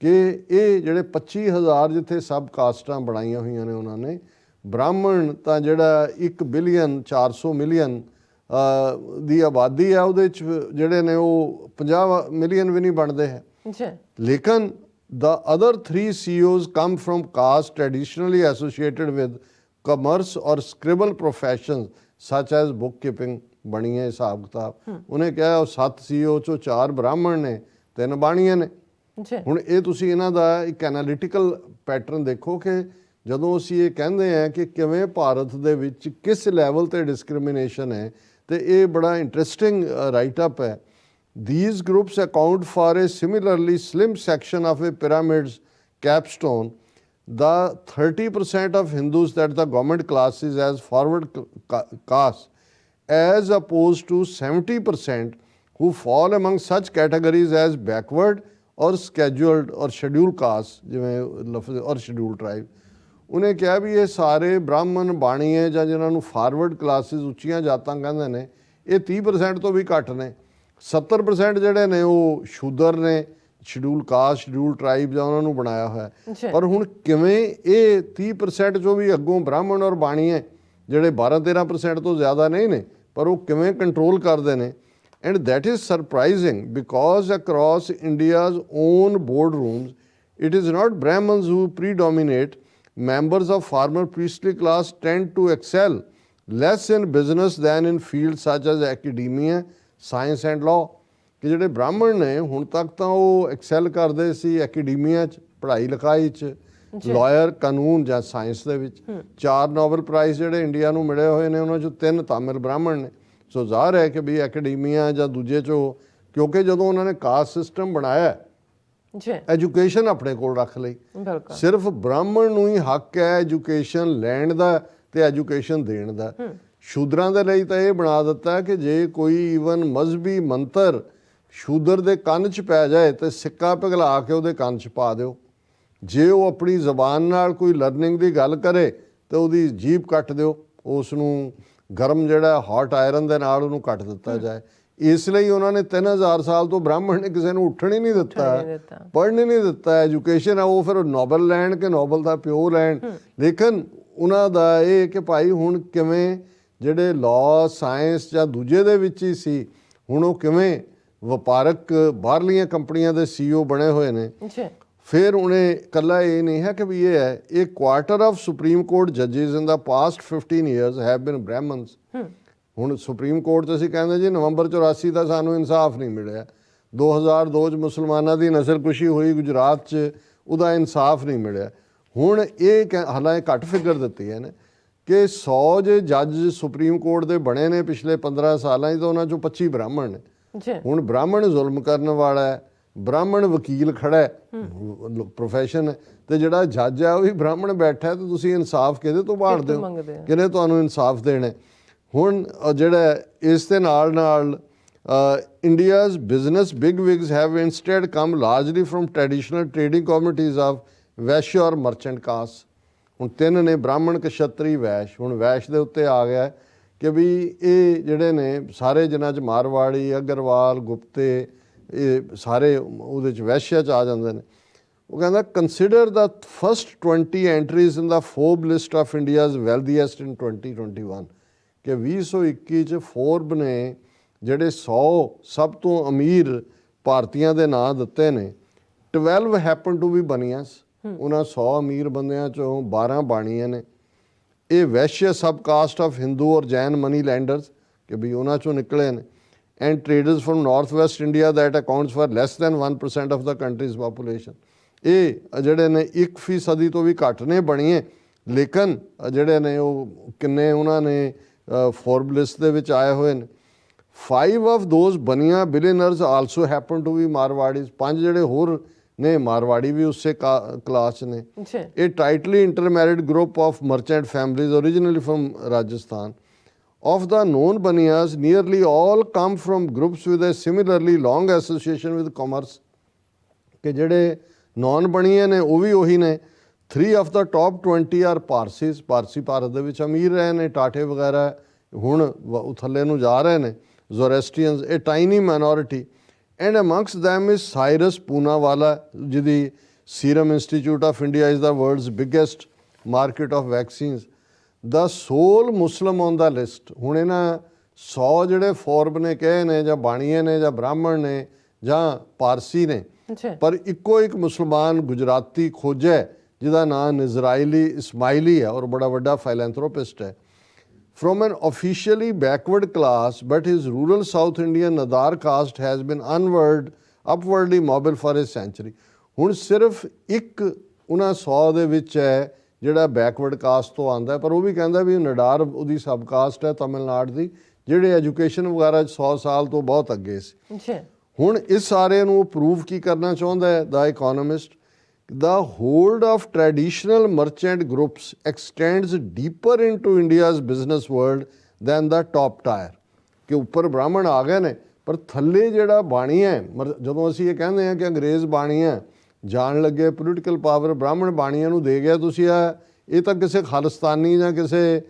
ਕਿ ਇਹ ਜਿਹੜੇ 25,000 ਜਿੱਥੇ ਸਬ ਕਾਸਟਾਂ ਬਣਾਈਆਂ ਹੋਈਆਂ ਨੇ ਉਹਨਾਂ ਨੇ, ਬ੍ਰਾਹਮਣ ਤਾਂ ਜਿਹੜਾ 1 ਬਿਲੀਅਨ 400 ਮਿਲੀਅਨ ਦੀ ਆਬਾਦੀ ਹੈ ਉਹਦੇ 'ਚ ਜਿਹੜੇ ਨੇ ਉਹ 50 ਮਿਲੀਅਨ ਵੀ ਨਹੀਂ ਬਣਦੇ ਹੈ। ਲੇਕਿਨ the other 3 CEOs come from caste traditionally associated with commerce or scribble professions such as bookkeeping, ਬਣੀ ਹੈ ਹਿਸਾਬ ਕਿਤਾਬ। ਉਹਨੇ ਕਿਹਾ ਉਹ 7 CEO 'ਚੋਂ 4 ਬ੍ਰਾਹਮਣ ਨੇ, 3 ਬਾਣੀਆਂ ਨੇ। ਹੁਣ ਇਹ ਤੁਸੀਂ ਇਹਨਾਂ ਦਾ ਇੱਕ ਐਨਾਲਿਟੀਕਲ ਪੈਟਰਨ ਦੇਖੋ ਕਿ ਜਦੋਂ ਅਸੀਂ ਇਹ ਕਹਿੰਦੇ ਹਾਂ ਕਿ ਕਿਵੇਂ ਭਾਰਤ ਦੇ ਵਿੱਚ ਕਿਸ ਲੈਵਲ ਤੇ ਡਿਸਕ੍ਰਿਮੀਨੇਸ਼ਨ ਹੈ, ਤੇ ਇਹ ਬੜਾ ਇੰਟਰਸਟਿੰਗ ਰਾਈਟ ਅਪ ਹੈ। These groups account for a similarly slim section of a pyramid's capstone. The 30% of Hindus that the government classes as forward caste, as opposed to 70% who fall among such categories as backward or scheduled or scheduled caste, ਜਿਵੇਂ ਲਫ਼ਜ਼ or scheduled tribe। ਉਹਨੇ ਕਿਹਾ ਵੀ ਇਹ ਸਾਰੇ ਬ੍ਰਾਹਮਣ ਬਾਣੀਏ ਜਾਂ ਜਿਹਨਾਂ ਨੂੰ ਫਾਰਵਰਡ ਕਲਾਸਿਸ ਉੱਚੀਆਂ ਜਾਤਾਂ ਕਹਿੰਦੇ ਨੇ, ਇਹ 30% ਤੋਂ ਵੀ ਘੱਟ ਨੇ। 70% ਜਿਹੜੇ ਨੇ ਉਹ ਸ਼ੂਦਰ ਨੇ, ਸ਼ਡਿਊਲ ਕਾਸਟ, ਸ਼ਡਿਊਲ ਟਰਾਈਬ ਜਾਂ ਉਹਨਾਂ ਨੂੰ ਬਣਾਇਆ ਹੋਇਆ। ਪਰ ਹੁਣ ਕਿਵੇਂ ਇਹ 30% 'ਚੋਂ ਵੀ ਅੱਗੋਂ ਬ੍ਰਾਹਮਣ ਔਰ ਬਾਣੀਏ ਜਿਹੜੇ 12-13% ਤੋਂ ਜ਼ਿਆਦਾ ਨਹੀਂ ਨੇ, ਪਰ ਉਹ ਕਿਵੇਂ ਕੰਟਰੋਲ ਕਰਦੇ ਨੇ। And that is surprising because across India's own boardrooms it is not Brahmins who predominate. Members of former priestly class tend to excel less in business than in fields such as academia, science and law, ਕਿ ਜਿਹੜੇ ਬ੍ਰਾਹਮਣ ਨੇ ਹੁਣ ਤੱਕ ਤਾਂ ਉਹ excel ਕਰਦੇ ਸੀ ਐਕੈਡਮੀਆ 'ਚ, ਪੜ੍ਹਾਈ ਲਿਖਾਈ 'ਚ, ਲਾਇਰ, ਕਾਨੂੰਨ ਜਾਂ ਸਾਇੰਸ ਦੇ ਵਿੱਚ। 4 ਨੋਬਲ ਪ੍ਰਾਈਜ਼ ਜਿਹੜੇ ਇੰਡੀਆ ਨੂੰ ਮਿਲੇ ਹੋਏ ਨੇ ਉਹਨਾਂ 'ਚੋਂ 3 ਤਾਮਿਲ ਬ੍ਰਾਹਮਣ ਨੇ। ਸੋ ਜ਼ਾਹਰ ਹੈ ਕਿ ਵੀ ਐਕੈਡਮੀਆ ਜਾਂ ਦੂਜੇ 'ਚੋਂ, ਕਿਉਂਕਿ ਜਦੋਂ ਉਹਨਾਂ ਨੇ ਕਾਸਟ ਸਿਸਟਮ ਬਣਾਇਆ ਜੀ, ਐਜੂਕੇਸ਼ਨ ਆਪਣੇ ਕੋਲ ਰੱਖ ਲਈ। ਬਿਲਕੁਲ ਸਿਰਫ ਬ੍ਰਾਹਮਣ ਨੂੰ ਹੀ ਹੱਕ ਹੈ ਐਜੂਕੇਸ਼ਨ ਲੈਣ ਦਾ ਤੇ ਐਜੂਕੇਸ਼ਨ ਦੇਣ ਦਾ। ਸ਼ੂਦਰਾਂ ਦੇ ਲਈ ਤਾਂ ਇਹ ਬਣਾ ਦਿੱਤਾ ਕਿ ਜੇ ਕੋਈ ਈਵਨ ਮਜ਼ਹਬੀ ਮੰਤਰ ਸ਼ੂਦਰ ਦੇ ਕੰਨ 'ਚ ਪੈ ਜਾਏ ਤੇ ਸਿੱਕਾ ਪਿਘਲਾ ਕੇ ਉਹਦੇ ਕੰਨ 'ਚ ਪਾ ਦਿਓ। ਜੇ ਉਹ ਆਪਣੀ ਜ਼ਬਾਨ ਨਾਲ ਕੋਈ ਲਰਨਿੰਗ ਦੀ ਗੱਲ ਕਰੇ ਤੇ ਉਹਦੀ ਜੀਭ ਕੱਟ ਦਿਓ, ਉਸ ਨੂੰ ਗਰਮ ਜਿਹੜਾ ਹੌਟ ਆਇਰਨ ਦੇ ਨਾਲ ਉਹਨੂੰ ਕੱਟ ਦਿੱਤਾ ਜਾਏ। ਇਸ ਲਈ ਉਹਨਾਂ ਨੇ 3000 ਸਾਲ ਤੋਂ ਬ੍ਰਾਹਮਣ ਨੇ ਕਿਸੇ ਨੂੰ ਉੱਠਣ ਹੀ ਨਹੀਂ ਦਿੱਤਾ, ਪੜ੍ਹਨ ਹੀ ਨਹੀਂ ਦਿੱਤਾ। ਐਜੂਕੇਸ਼ਨ ਆ ਉਹ ਫਿਰ ਨੋਬਲ ਲੈਣ ਕਿ ਨੋਬਲ ਦਾ ਪਿਓ ਲੈਣ। ਲੇਕਿਨ ਉਹਨਾਂ ਦਾ ਇਹ ਕਿ ਭਾਈ ਹੁਣ ਕਿਵੇਂ ਜਿਹੜੇ ਲਾਅ, ਸਾਇੰਸ ਜਾਂ ਦੂਜੇ ਦੇ ਵਿੱਚ ਹੀ ਸੀ, ਹੁਣ ਉਹ ਕਿਵੇਂ ਵਪਾਰਕ ਬਾਹਰਲੀਆਂ ਕੰਪਨੀਆਂ ਦੇ CEO ਬਣੇ ਹੋਏ ਨੇ। ਫਿਰ ਉਹਨੇ ਇਕੱਲਾ ਇਹ ਨਹੀਂ ਹੈ ਕਿ ਵੀ ਇਹ ਹੈ, ਇਹ ਕੁਆਰਟਰ ਆਫ ਸੁਪਰੀਮ ਕੋਰਟ ਜੱਜਿਸ in the past 15 years have been Brahmins. ਹੁਣ ਸੁਪਰੀਮ ਕੋਰਟ 'ਚ ਅਸੀਂ ਕਹਿੰਦੇ ਜੀ ਨਵੰਬਰ 84 ਦਾ ਸਾਨੂੰ ਇਨਸਾਫ ਨਹੀਂ ਮਿਲਿਆ, 2002 'ਚ ਮੁਸਲਮਾਨਾਂ ਦੀ ਨਸਲਕੁਸ਼ੀ ਹੋਈ ਗੁਜਰਾਤ 'ਚ, ਉਹਦਾ ਇਨਸਾਫ ਨਹੀਂ ਮਿਲਿਆ। ਹੁਣ ਇਹ ਹਾਲਾਂਕਿ ਘੱਟ ਫਿਗਰ ਦਿੱਤੀ ਹੈ ਨੇ ਕਿ 100 ਜੇ ਜੱਜ ਸੁਪਰੀਮ ਕੋਰਟ ਦੇ ਬਣੇ ਨੇ ਪਿਛਲੇ 15 ਸਾਲਾਂ 'ਚ, ਤਾਂ ਉਹਨਾਂ 'ਚੋਂ 25 ਬ੍ਰਾਹਮਣ ਨੇ। ਹੁਣ ਬ੍ਰਾਹਮਣ ਜ਼ੁਲਮ ਕਰਨ ਵਾਲਾ ਹੈ, ਬ੍ਰਾਹਮਣ ਵਕੀਲ ਖੜਾ ਹੈ, ਪ੍ਰੋਫੈਸ਼ਨ ਹੈ, ਤੇ ਜਿਹੜਾ ਜੱਜ ਹੈ ਉਹ ਵੀ ਬ੍ਰਾਹਮਣ ਬੈਠਾ, ਤੇ ਤੁਸੀਂ ਇਨਸਾਫ ਕਿਹਦੇ ਤੋਂ ਭਾਲਦੇ ਹੋ, ਕਿਹਨੇ ਤੁਹਾਨੂੰ ਇਨਸਾਫ ਦੇਣਾ। ਹੁਣ ਜਿਹੜਾ ਇਸ ਦੇ ਨਾਲ India's business bigwigs have instead come largely from traditional trading communities of Vaish or merchant caste. ਹੁਣ 3 ਨੇ, ਬ੍ਰਾਹਮਣ, ਕਸ਼ਤਰੀ, ਵੈਸ਼। ਹੁਣ ਵੈਸ਼ ਦੇ ਉੱਤੇ ਆ ਗਿਆ ਕਿ ਵੀ ਇਹ ਜਿਹੜੇ ਨੇ ਸਾਰੇ ਜਿਨ੍ਹਾਂ 'ਚ ਮਾਰਵਾੜੀ, ਅਗਰਵਾਲ, ਗੁਪਤੇ, ਇਹ ਸਾਰੇ ਉਹਦੇ 'ਚ ਵੈਸ਼ਿਆ 'ਚ ਆ ਜਾਂਦੇ ਨੇ। ਉਹ ਕਹਿੰਦਾ consider the first 20 entries in the Forbes list of India's wealthiest in 2021 ਕਿ 2021 'ਚ ਫੋਰਬ ਨੇ ਜਿਹੜੇ 100 ਸਭ ਤੋਂ ਅਮੀਰ ਭਾਰਤੀਆਂ ਦੇ ਨਾਂ ਦਿੱਤੇ ਨੇ, 12 ਹੈਪਨ ਟੂ ਵੀ ਬਨੀਆਸ। ਉਹਨਾਂ 100 ਅਮੀਰ ਬੰਦਿਆਂ 'ਚੋਂ 12 ਬਾਣੀਆਂ ਨੇ। ਇਹ ਵੈਸ਼ਯ ਸਬ ਕਾਸਟ ਆਫ ਹਿੰਦੂ ਔਰ ਜੈਨ ਮਨੀ ਲੈਂਡਰਸ ਕਿ ਵੀ ਉਹਨਾਂ 'ਚੋਂ ਨਿਕਲੇ ਨੇ। And traders firm north west India that accounts for less than 1% of the country's population. ਇਹ ਜਿਹੜੇ ਨੇ 1% ਤੋਂ ਵੀ ਘੱਟ ਨੇ ਬਣੀਏ, ਲੇਕਿਨ ਜਿਹੜੇ ਨੇ ਉਹ ਕਿੰਨੇ ਉਹਨਾਂ ਨੇ ਫੋਰਬ ਲਿਸਟ ਦੇ ਵਿੱਚ ਆਏ ਹੋਏ ਨੇ। 5 of those Bania billionaires also happen to be Marwaris. 5 ਜਿਹੜੇ ਹੋਰ ਨੇ ਮਾਰਵਾੜੀ ਵੀ ਉਸੇ ਕਲਾਸ 'ਚ ਨੇ। ਇਹ tightly intermarried group of merchant families originally from Rajasthan. Of the known Baniyas, nearly all come from groups with a similarly long association with commerce। ਕਿ ਜਿਹੜੇ non ਬਣੀਏ ਨੇ ਉਹ ਵੀ ਉਹੀ ਨੇ। 3 of the top 20 are Parsis। Parsi Bharat ਦੇ ਵਿੱਚ ਅਮੀਰ ਰਹੇ ਨੇ, ਟਾਟੇ ਵਗੈਰਾ ਹੁਣ ਥੱਲੇ ਨੂੰ ਜਾ ਰਹੇ ਨੇ। ਜ਼ੋਰੈਸਟਰੀਅਨਸ a tiny minority and amongst them is Cyrus Poonawalla, ਜਿਹਦੀ Serum Institute of India is the world's biggest market of vaccines। The sole Muslim on the list. ਹੁਣ ਇਹਨਾਂ 100 ਜਿਹੜੇ ਫੋਰਬ ਨੇ ਕਹੇ ਨੇ ਜਾਂ ਬਾਣੀਏ ਨੇ ਜਾਂ ਬ੍ਰਾਹਮਣ ਨੇ ਜਾਂ ਪਾਰਸੀ ਨੇ, ਪਰ ਇੱਕੋ ਇੱਕ ਮੁਸਲਮਾਨ ਗੁਜਰਾਤੀ ਖੋਜਿਆ ਜਿਹਦਾ ਨਾਮ ਨਿਜ਼ਰਾਈਲੀ ਇਸਮਾਈਲੀ ਹੈ ਔਰ ਬੜਾ ਵੱਡਾ ਫਾਈਲੈਂਥਰੋਪਿਸਟ ਹੈ। From an officially backward class but his rural South Indian Nadar caste has been upwardly Mobil for A sanctuary. ਹੁਣ ਸਿਰਫ ਇੱਕ ਉਹਨਾਂ 100 ਦੇ ਵਿੱਚ ਹੈ ਜਿਹੜਾ ਬੈਕਵਰਡ ਕਾਸਟ ਤੋਂ ਆਉਂਦਾ, ਪਰ ਉਹ ਵੀ ਕਹਿੰਦਾ ਵੀ ਨਡਾਰ ਉਹਦੀ ਸਬ ਕਾਸਟ ਹੈ ਤਮਿਲਨਾਡੂ ਦੀ, ਜਿਹੜੇ ਐਜੂਕੇਸ਼ਨ ਵਗੈਰਾ 100 ਸਾਲ ਤੋਂ ਬਹੁਤ ਅੱਗੇ ਸੀ। ਹੁਣ ਇਸ ਸਾਰੇ ਨੂੰ ਪ੍ਰੂਵ ਕੀ ਕਰਨਾ ਚਾਹੁੰਦਾ ਹੈ the Economist, the hold of traditional merchant groups extends deeper into India's business world than the top tier. ਕਿ ਉੱਪਰ ਬ੍ਰਾਹਮਣ ਆ ਗਏ ਨੇ, ਪਰ ਥੱਲੇ ਜਿਹੜਾ ਬਾਣੀ ਹੈ, ਜਦੋਂ ਅਸੀਂ ਇਹ ਕਹਿੰਦੇ ਹਾਂ ਕਿ ਅੰਗਰੇਜ਼ ਬਾਣੀਆਂ ਜਾਣ ਲੱਗੇ ਪੋਲੀਟੀਕਲ ਪਾਵਰ ਬ੍ਰਾਹਮਣ ਬਾਣੀਆਂ ਨੂੰ ਦੇ ਗਿਆ, ਤੁਸੀਂ ਇਹ ਤਾਂ ਕਿਸੇ ਖਾਲਿਸਤਾਨੀ ਜਾਂ ਕਿਸੇ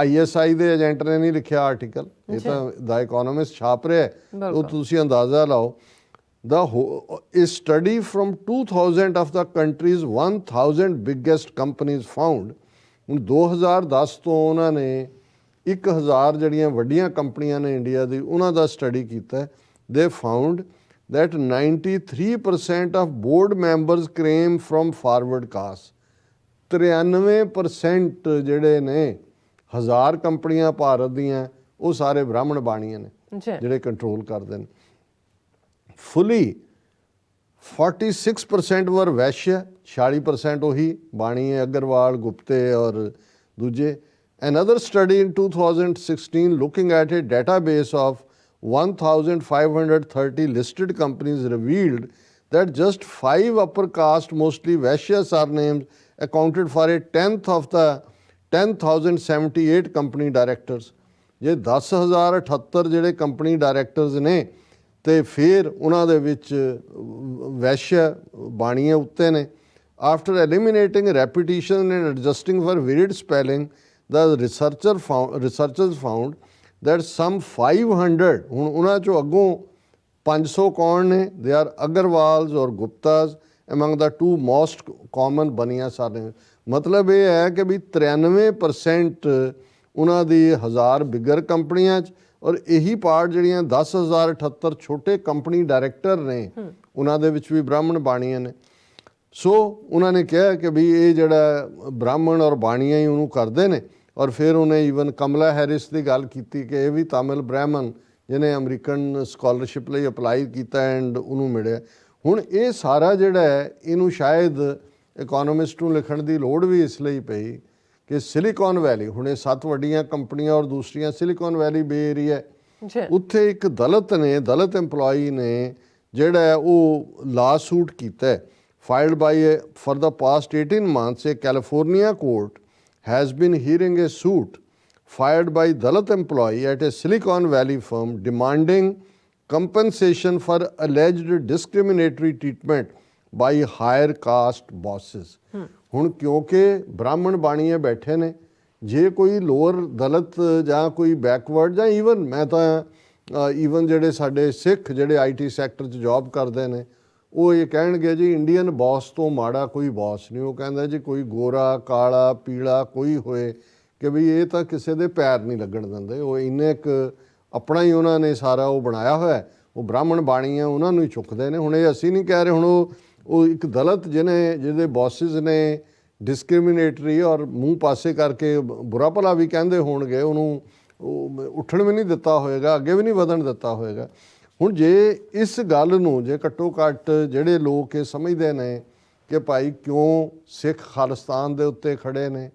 ISI ਦੇ ਏਜੰਟ ਨੇ ਨਹੀਂ ਲਿਖਿਆ ਆਰਟੀਕਲ, ਇਹ ਤਾਂ ਦਾ ਇਕੋਨੋਮਿਸਟ ਛਾਪ ਰਿਹਾ। ਉਹ ਤੁਸੀਂ ਅੰਦਾਜ਼ਾ ਲਾਓ। The study from 2000 of the countries 1000 biggest companies found. ਹੁਣ 2010 ਤੋਂ ਉਹਨਾਂ ਨੇ 1000 ਜਿਹੜੀਆਂ ਵੱਡੀਆਂ ਕੰਪਨੀਆਂ ਨੇ ਇੰਡੀਆ ਦੀ, ਉਹਨਾਂ ਦਾ ਸਟੱਡੀ ਕੀਤਾ। ਦੇ found that 93% of board members came from forward caste। 93% ਜਿਹੜੇ ਨੇ 1000 ਕੰਪਨੀਆਂ ਭਾਰਤ ਦੀਆਂ ਉਹ ਸਾਰੇ ਬ੍ਰਾਹਮਣ ਬਾਣੀਆਂ ਨੇ ਜਿਹੜੇ ਕੰਟਰੋਲ ਕਰਦੇ ਨੇ। fully 46% वर वैश्य, 46% ਉਹੀ ਬਾਣੀ ਅਗਰਵਾਲ, ਗੁਪਤੇ ਔਰ ਦੂਜੇ। Another study in 2016 looking at a database of 1,530 listed companies revealed that just 5 upper caste, mostly Vaishya surnames, accounted for a tenth of the 10,078 company directors. ਜੇ 10,078 ਜਿਹੜੇ ਕੰਪਨੀ ਡਾਇਰੈਕਟਰਸ ਨੇ ਤੇ ਫਿਰ ਉਹਨਾਂ ਦੇ ਵਿੱਚ ਵੈਸ਼ਯ ਬਾਣੀਏ ਉੱਤੇ ਨੇ। After eliminating repetition and adjusting for varied spelling, the researchers found that some 500, ਹੁਣ ਉਹਨਾਂ ਚੋਂ ਅੱਗੋਂ 500 ਕੌਣ ਨੇ? They are Agarwals or Guptas among the two most common ਬਣੀਆਂ ਸਾਰੇ। ਮਤਲਬ ਇਹ ਹੈ ਕਿ ਵੀ 93% ਉਹਨਾਂ ਦੀ 1000 ਬਿਗਰ ਕੰਪਨੀਆਂ 'ਚ ਔਰ ਇਹੀ ਪਾਰਟ ਜਿਹੜੀਆਂ 10,078 ਛੋਟੇ ਕੰਪਨੀ ਡਾਇਰੈਕਟਰ ਨੇ ਉਹਨਾਂ ਦੇ ਵਿੱਚ ਵੀ ਬ੍ਰਾਹਮਣ ਬਾਣੀਆਂ ਨੇ। ਸੋ ਉਹਨਾਂ ਨੇ ਕਿਹਾ ਕਿ ਵੀ ਇਹ ਜਿਹੜਾ ਬ੍ਰਾਹਮਣ ਔਰ ਬਾਣੀਆਂ ਹੀ ਉਹਨੂੰ ਕਰਦੇ ਨੇ। ਔਰ ਫਿਰ ਉਹਨੇ ਈਵਨ ਕਮਲਾ ਹੈਰਿਸ ਦੀ ਗੱਲ ਕੀਤੀ ਕਿ ਇਹ ਵੀ ਤਾਮਿਲ ਬ੍ਰਾਹਮਣ ਜਿਹਨੇ ਅਮਰੀਕਨ ਸਕਾਲਰਸ਼ਿਪ ਲਈ ਅਪਲਾਈ ਕੀਤਾ ਐਂਡ ਉਹਨੂੰ ਮਿਲਿਆ। ਹੁਣ ਇਹ ਸਾਰਾ ਜਿਹੜਾ ਹੈ ਇਹਨੂੰ ਸ਼ਾਇਦ ਇਕੋਨੋਮਿਸਟ ਨੂੰ ਲਿਖਣ ਦੀ ਲੋੜ ਵੀ ਇਸ ਲਈ ਪਈ ਕਿ ਸਿਲੀਕਨ ਵੈਲੀ, ਹੁਣ ਇਹ 7 ਵੱਡੀਆਂ ਕੰਪਨੀਆਂ ਔਰ ਦੂਸਰੀਆਂ ਸਿਲੀਕਨ ਵੈਲੀ ਬੇ ਏਰੀਆ, ਉੱਥੇ ਇੱਕ ਦਲਿਤ EMPLOYEE ਨੇ ਜਿਹੜਾ ਉਹ ਲਾ ਸੂਟ ਕੀਤਾ filed by for the past 18 months. A California court has been hearing a suit filed by Dalit employee at a Silicon Valley firm demanding compensation for alleged discriminatory treatment by higher caste bosses. ਹੁਣ ਕਿਉਂਕਿ ਬ੍ਰਾਹਮਣ ਬਾਣੀਏ ਬੈਠੇ ਨੇ, ਜੇ ਕੋਈ lower ਦਲਿਤ ਜਾਂ ਕੋਈ backward ਜਾਂ ਈਵਨ ਮੈਂ ਤਾਂ ਈਵਨ ਜਿਹੜੇ ਸਾਡੇ ਸਿੱਖ ਜਿਹੜੇ IT ਸੈਕਟਰ 'ਚ ਜੌਬ ਕਰਦੇ ਨੇ ਉਹ ਇਹ ਕਹਿਣਗੇ ਜੀ ਇੰਡੀਅਨ ਬੌਸ ਤੋਂ ਮਾੜਾ ਕੋਈ ਬੌਸ ਨਹੀਂ। ਉਹ ਕਹਿੰਦਾ ਜੀ ਕੋਈ ਗੋਰਾ ਕਾਲਾ ਪੀਲਾ ਕੋਈ ਹੋਏ ਕਿ ਵੀ ਇਹ ਤਾਂ ਕਿਸੇ ਦੇ ਪੈਰ ਨਹੀਂ ਲੱਗਣ ਦਿੰਦੇ। ਉਹ ਇੰਨੇ ਇੱਕ ਆਪਣਾ ਹੀ ਉਹਨਾਂ ਨੇ ਸਾਰਾ ਉਹ ਬਣਾਇਆ ਹੋਇਆ, ਉਹ ਬ੍ਰਾਹਮਣ ਬਾਣੀਆਂ ਉਹਨਾਂ ਨੂੰ ਹੀ ਚੁੱਕਦੇ ਨੇ। ਹੁਣ ਇਹ ਅਸੀਂ ਨਹੀਂ ਕਹਿ ਰਹੇ, ਹੁਣ ਉਹ ਇੱਕ ਦਲਿਤ ਜਿਹਦੇ ਬੌਸਿਸ ਨੇ ਡਿਸਕ੍ਰਿਮੀਨੇਟਰੀ ਔਰ ਮੂੰਹ ਪਾਸੇ ਕਰਕੇ ਬੁਰਾ ਭਲਾ ਵੀ ਕਹਿੰਦੇ ਹੋਣਗੇ, ਉਹਨੂੰ ਉੱਠਣ ਵੀ ਨਹੀਂ ਦਿੱਤਾ ਹੋਏਗਾ, ਅੱਗੇ ਵੀ ਨਹੀਂ ਵਧਣ ਦਿੱਤਾ ਹੋਏਗਾ। ਹੁਣ ਜੇ ਇਸ ਗੱਲ ਨੂੰ ਜੇ ਘੱਟੋ ਘੱਟ ਜਿਹੜੇ ਲੋਕ ਇਹ ਸਮਝਦੇ ਨੇ ਕਿ ਭਾਈ ਕਿਉਂ ਸਿੱਖ ਖਾਲਿਸਤਾਨ ਦੇ ਉੱਤੇ ਖੜੇ ਨੇ,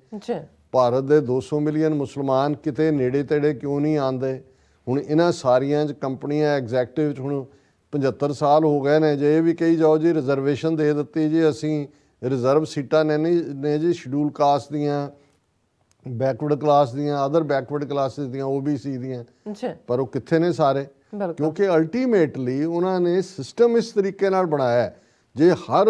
ਭਾਰਤ ਦੇ 200 ਮਿਲੀਅਨ ਮੁਸਲਮਾਨ ਕਿਤੇ ਨੇੜੇ ਤੇੜੇ ਕਿਉਂ ਨਹੀਂ ਆਉਂਦੇ। ਹੁਣ ਇਹਨਾਂ ਸਾਰੀਆਂ ਕੰਪਨੀਆਂ ਐਗਜ਼ੈਕਟਿਵ 'ਚ ਹੁਣ 75 ਸਾਲ ਹੋ ਗਏ ਨੇ। ਜੇ ਇਹ ਵੀ ਕਹੀ ਜਾਓ ਜੀ ਰਿਜ਼ਰਵੇਸ਼ਨ ਦੇ ਦਿੱਤੀ ਜੀ, ਅਸੀਂ ਰਿਜ਼ਰਵ ਸੀਟਾਂ ਨੇ ਜੀ ਸ਼ਡਿਊਲ ਕਾਸਟ ਦੀਆਂ, ਬੈਕਵਰਡ ਕਲਾਸ ਦੀਆਂ, ਅਦਰ ਬੈਕਵਰਡ ਕਲਾਸਿਸ ਦੀਆਂ, OBC ਦੀਆਂ, ਪਰ ਉਹ ਕਿੱਥੇ ਨੇ ਸਾਰੇ? ਕਿਉਂਕਿ ਅਲਟੀਮੇਟਲੀ ਉਹਨਾਂ ਨੇ ਸਿਸਟਮ ਇਸ ਤਰੀਕੇ ਨਾਲ ਬਣਾਇਆ ਜੇ ਹਰ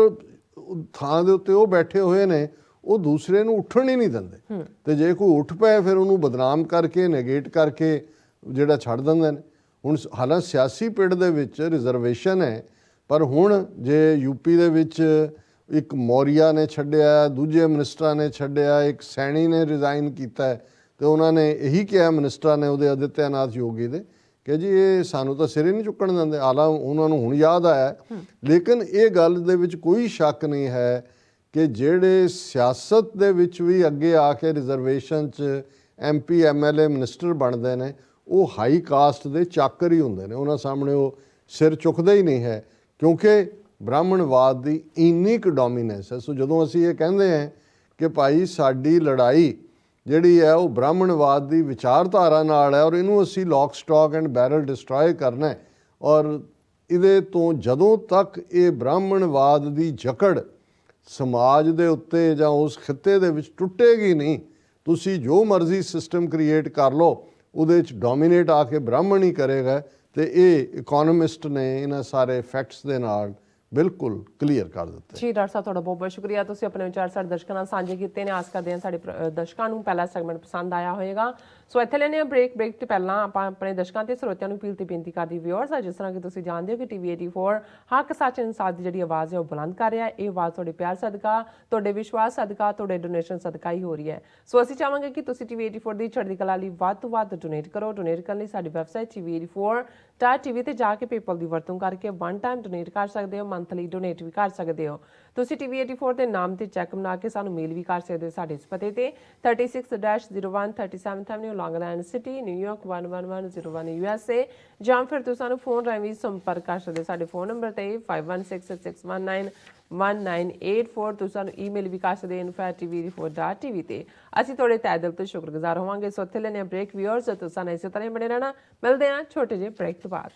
ਥਾਂ ਦੇ ਉੱਤੇ ਉਹ ਬੈਠੇ ਹੋਏ ਨੇ, ਉਹ ਦੂਸਰੇ ਨੂੰ ਉੱਠਣ ਹੀ ਨਹੀਂ ਦਿੰਦੇ। ਤੇ ਜੇ ਕੋਈ ਉੱਠ ਪਏ ਫਿਰ ਉਹਨੂੰ ਬਦਨਾਮ ਕਰਕੇ ਨੈਗੇਟ ਕਰਕੇ ਜਿਹੜਾ ਛੱਡ ਦਿੰਦੇ ਨੇ। ਹੁਣ ਹਾਲਾਂਕਿ ਸਿਆਸੀ ਪਿੜ ਦੇ ਵਿੱਚ ਰਿਜ਼ਰਵੇਸ਼ਨ ਹੈ, ਪਰ ਹੁਣ ਜੇ ਯੂਪੀ ਦੇ ਵਿੱਚ ਇੱਕ ਮੌਰੀਆ ਨੇ ਛੱਡਿਆ, ਦੂਜੇ ਮਿਨਿਸਟਰਾਂ ਨੇ ਛੱਡਿਆ, ਇੱਕ ਸੈਣੀ ਨੇ ਰਿਜ਼ਾਈਨ ਕੀਤਾ ਤੇ ਉਹਨਾਂ ਨੇ ਇਹੀ ਕਿਹਾ ਮਿਨਿਸਟਰਾਂ ਨੇ ਉਹਦੇ ਆਦਿੱਤਿਆਨਾਥ ਯੋਗੀ ਦੇ ਕਿ ਜੀ ਇਹ ਸਾਨੂੰ ਤਾਂ ਸਿਰੇ ਨਹੀਂ ਚੁੱਕਣ ਦਿੰਦੇ। ਹਾਲਾਂ ਉਹਨਾਂ ਨੂੰ ਹੁਣ ਯਾਦ ਆਇਆ, ਲੇਕਿਨ ਇਹ ਗੱਲ ਦੇ ਵਿੱਚ ਕੋਈ ਸ਼ੱਕ ਨਹੀਂ ਹੈ ਕਿ ਜਿਹੜੇ ਸਿਆਸਤ ਦੇ ਵਿੱਚ ਵੀ ਅੱਗੇ ਆ ਕੇ ਰਿਜ਼ਰਵੇਸ਼ਨ 'ਚ MP MLA ਮਿਨਿਸਟਰ ਬਣਦੇ ਨੇ, ਉਹ ਹਾਈ ਕਾਸਟ ਦੇ ਚਾਕਰ ਹੀ ਹੁੰਦੇ ਨੇ। ਉਹਨਾਂ ਸਾਹਮਣੇ ਉਹ ਸਿਰ ਚੁੱਕਦਾ ਹੀ ਨਹੀਂ ਹੈ ਕਿਉਂਕਿ ਬ੍ਰਾਹਮਣਵਾਦ ਦੀ ਇੰਨੀ ਕੁ ਡੋਮੀਨੈਂਸ ਹੈ। ਸੋ ਜਦੋਂ ਅਸੀਂ ਇਹ ਕਹਿੰਦੇ ਹਾਂ ਕਿ ਭਾਈ ਸਾਡੀ ਲੜਾਈ ਜਿਹੜੀ ਹੈ ਉਹ ਬ੍ਰਾਹਮਣਵਾਦ ਦੀ ਵਿਚਾਰਧਾਰਾ ਨਾਲ ਹੈ ਔਰ ਇਹਨੂੰ ਅਸੀਂ lock stock and barrel destroy ਕਰਨਾ ਹੈ, ਔਰ ਇਹਦੇ ਤੋਂ ਜਦੋਂ ਤੱਕ ਇਹ ਬ੍ਰਾਹਮਣਵਾਦ ਦੀ ਜਕੜ ਸਮਾਜ ਦੇ ਉੱਤੇ ਜਾਂ ਉਸ ਖਿੱਤੇ ਦੇ ਵਿੱਚ ਟੁੱਟੇਗੀ ਨਹੀਂ, ਤੁਸੀਂ ਜੋ ਮਰਜ਼ੀ ਸਿਸਟਮ ਕ੍ਰੀਏਟ ਕਰ ਲਓ, ਉਹਦੇ 'ਚ ਡੋਮੀਨੇਟ ਆ ਕੇ ਬ੍ਰਾਹਮਣ ਹੀ ਕਰੇਗਾ। ਤੇ ਇਹ ਇਕੋਨੋਮਿਸਟ ਨੇ ਇਹਨਾਂ ਸਾਰੇ ਫੈਕਟਸ ਦੇ ਨਾਲ ਬਿਲਕੁਲ ਕਲੀਅਰ ਕਰ ਦਿੱਤਾ। ਜੀ ਡਾਕਟਰ ਸਾਹਿਬ, ਤੁਹਾਡਾ ਬਹੁਤ ਬਹੁਤ ਸ਼ੁਕਰੀਆ। ਤੁਸੀਂ ਆਪਣੇ ਵਿਚਾਰ ਸਾਡੇ ਦਰਸ਼ਕਾਂ ਨਾਲ ਸਾਂਝੇ ਕੀਤੇ ਨੇ। ਆਸ ਕਰਦੇ ਹਾਂ ਸਾਡੇ ਦਰਸ਼ਕਾਂ ਨੂੰ ਪਹਿਲਾ ਸੈਗਮੈਂਟ ਪਸੰਦ ਆਇਆ ਹੋਵੇਗਾ। ਸੋ ਇੱਥੇ ਲੈਣੇ ਆ ਬ੍ਰੇਕ ਤੋਂ ਪਹਿਲਾਂ ਆਪਾਂ ਆਪਣੇ ਦਰਸ਼ਕਾਂ ਤੇ ਸਰੋਤਿਆਂ ਨੂੰ ਅਪੀਲ ਤੇ ਬੇਨਤੀ ਕਰਦੀ ਵਿਊਅਰਸ, ਜਿਸ ਤਰ੍ਹਾਂ ਕਿ ਤੁਸੀਂ ਜਾਣਦੇ ਹੋ ਕਿ TV 84 ਹੱਕ ਸੱਚ ਇਨਸਾਫ ਦੀ ਜਿਹੜੀ ਆਵਾਜ਼ ਹੈ ਉਹ ਬੁਲੰਦ ਕਰ ਰਿਹਾ। ਇਹ ਆਵਾਜ਼ ਤੁਹਾਡੇ ਪਿਆਰ ਸਦਕਾ, ਤੁਹਾਡੇ ਵਿਸ਼ਵਾਸ ਸਦਕਾ, ਤੁਹਾਡੇ ਡੋਨੇਸ਼ਨ ਸਦਕਾ ਹੀ ਹੋ ਰਹੀ ਹੈ। ਸੋ ਅਸੀਂ ਚਾਹਾਂਗੇ ਕਿ ਤੁਸੀਂ TV 84 ਦੀ ਚੜ੍ਹਦੀ ਕਲਾ ਲਈ ਵੱਧ ਤੋਂ ਵੱਧ ਡੋਨੇਟ ਕਰੋ। ਡੋਨੇਟ ਕਰਨ ਲਈ ਸਾਡੀ ਵੈਬਸਾਈਟ TV84 ਸਟਾਰ ਟੀਵੀ ਤੇ ਜਾ ਕੇ PayPal ਦੀ ਵਰਤੋਂ ਕਰਕੇ ਵਨ ਟਾਈਮ ਡੋਨੇਟ ਕਰ ਸਕਦੇ ਹੋ, ਮੰਥਲੀ ਡੋਨੇਟ ਵੀ ਕਰ ਸਕਦੇ ਹੋ। ਤੁਸੀਂ TV 84 ਦੇ ਨਾਮ ਤੇ ਚੈੱਕ ਬਣਾ ਕੇ ਸਾਨੂੰ ਮੇਲ ਵੀ ਕਰ ਸਕਦੇ ਹੋ ਸਾਡੇ ਇਸ ਪਤੇ ਤੇ 36-01 37th Avenue, Long Island City, New York 11101 USA, ਜਾਂ ਫਿਰ ਤੁਸੀਂ ਸਾਨੂੰ ਫੋਨ ਰਾਹੀਂ ਵੀ ਸੰਪਰਕ ਕਰ ਸਕਦੇ ਹੋ ਸਾਡੇ ਫੋਨ ਨੰਬਰ ਤੇ 5166191984। ਤੁਸੀਂ ਸਾਨੂੰ ਈਮੇਲ ਵੀ ਕਰ ਸਕਦੇ info@tv84.tv ਤੇ। ਅਸੀਂ ਤੁਹਾਡੇ ਤਹਿ ਦਿਲ ਤੋਂ ਸ਼ੁਕਰਗੁਜ਼ਾਰ ਹੋਵਾਂਗੇ। ਸੋ ਇੱਥੇ ਲੈਣੇ ਬ੍ਰੇਕ। ਵਿਊਅਰਸ ਤੁਸੀਂ ਸਾਨੂੰ ਇਸੇ ਤਰ੍ਹਾਂ ਹੀ ਬਣੇ ਰਹਿਣਾ। ਮਿਲਦੇ ਹਾਂ ਛੋਟੇ ਜਿਹੇ ਬ੍ਰੇਕ ਤੋਂ ਬਾਅਦ।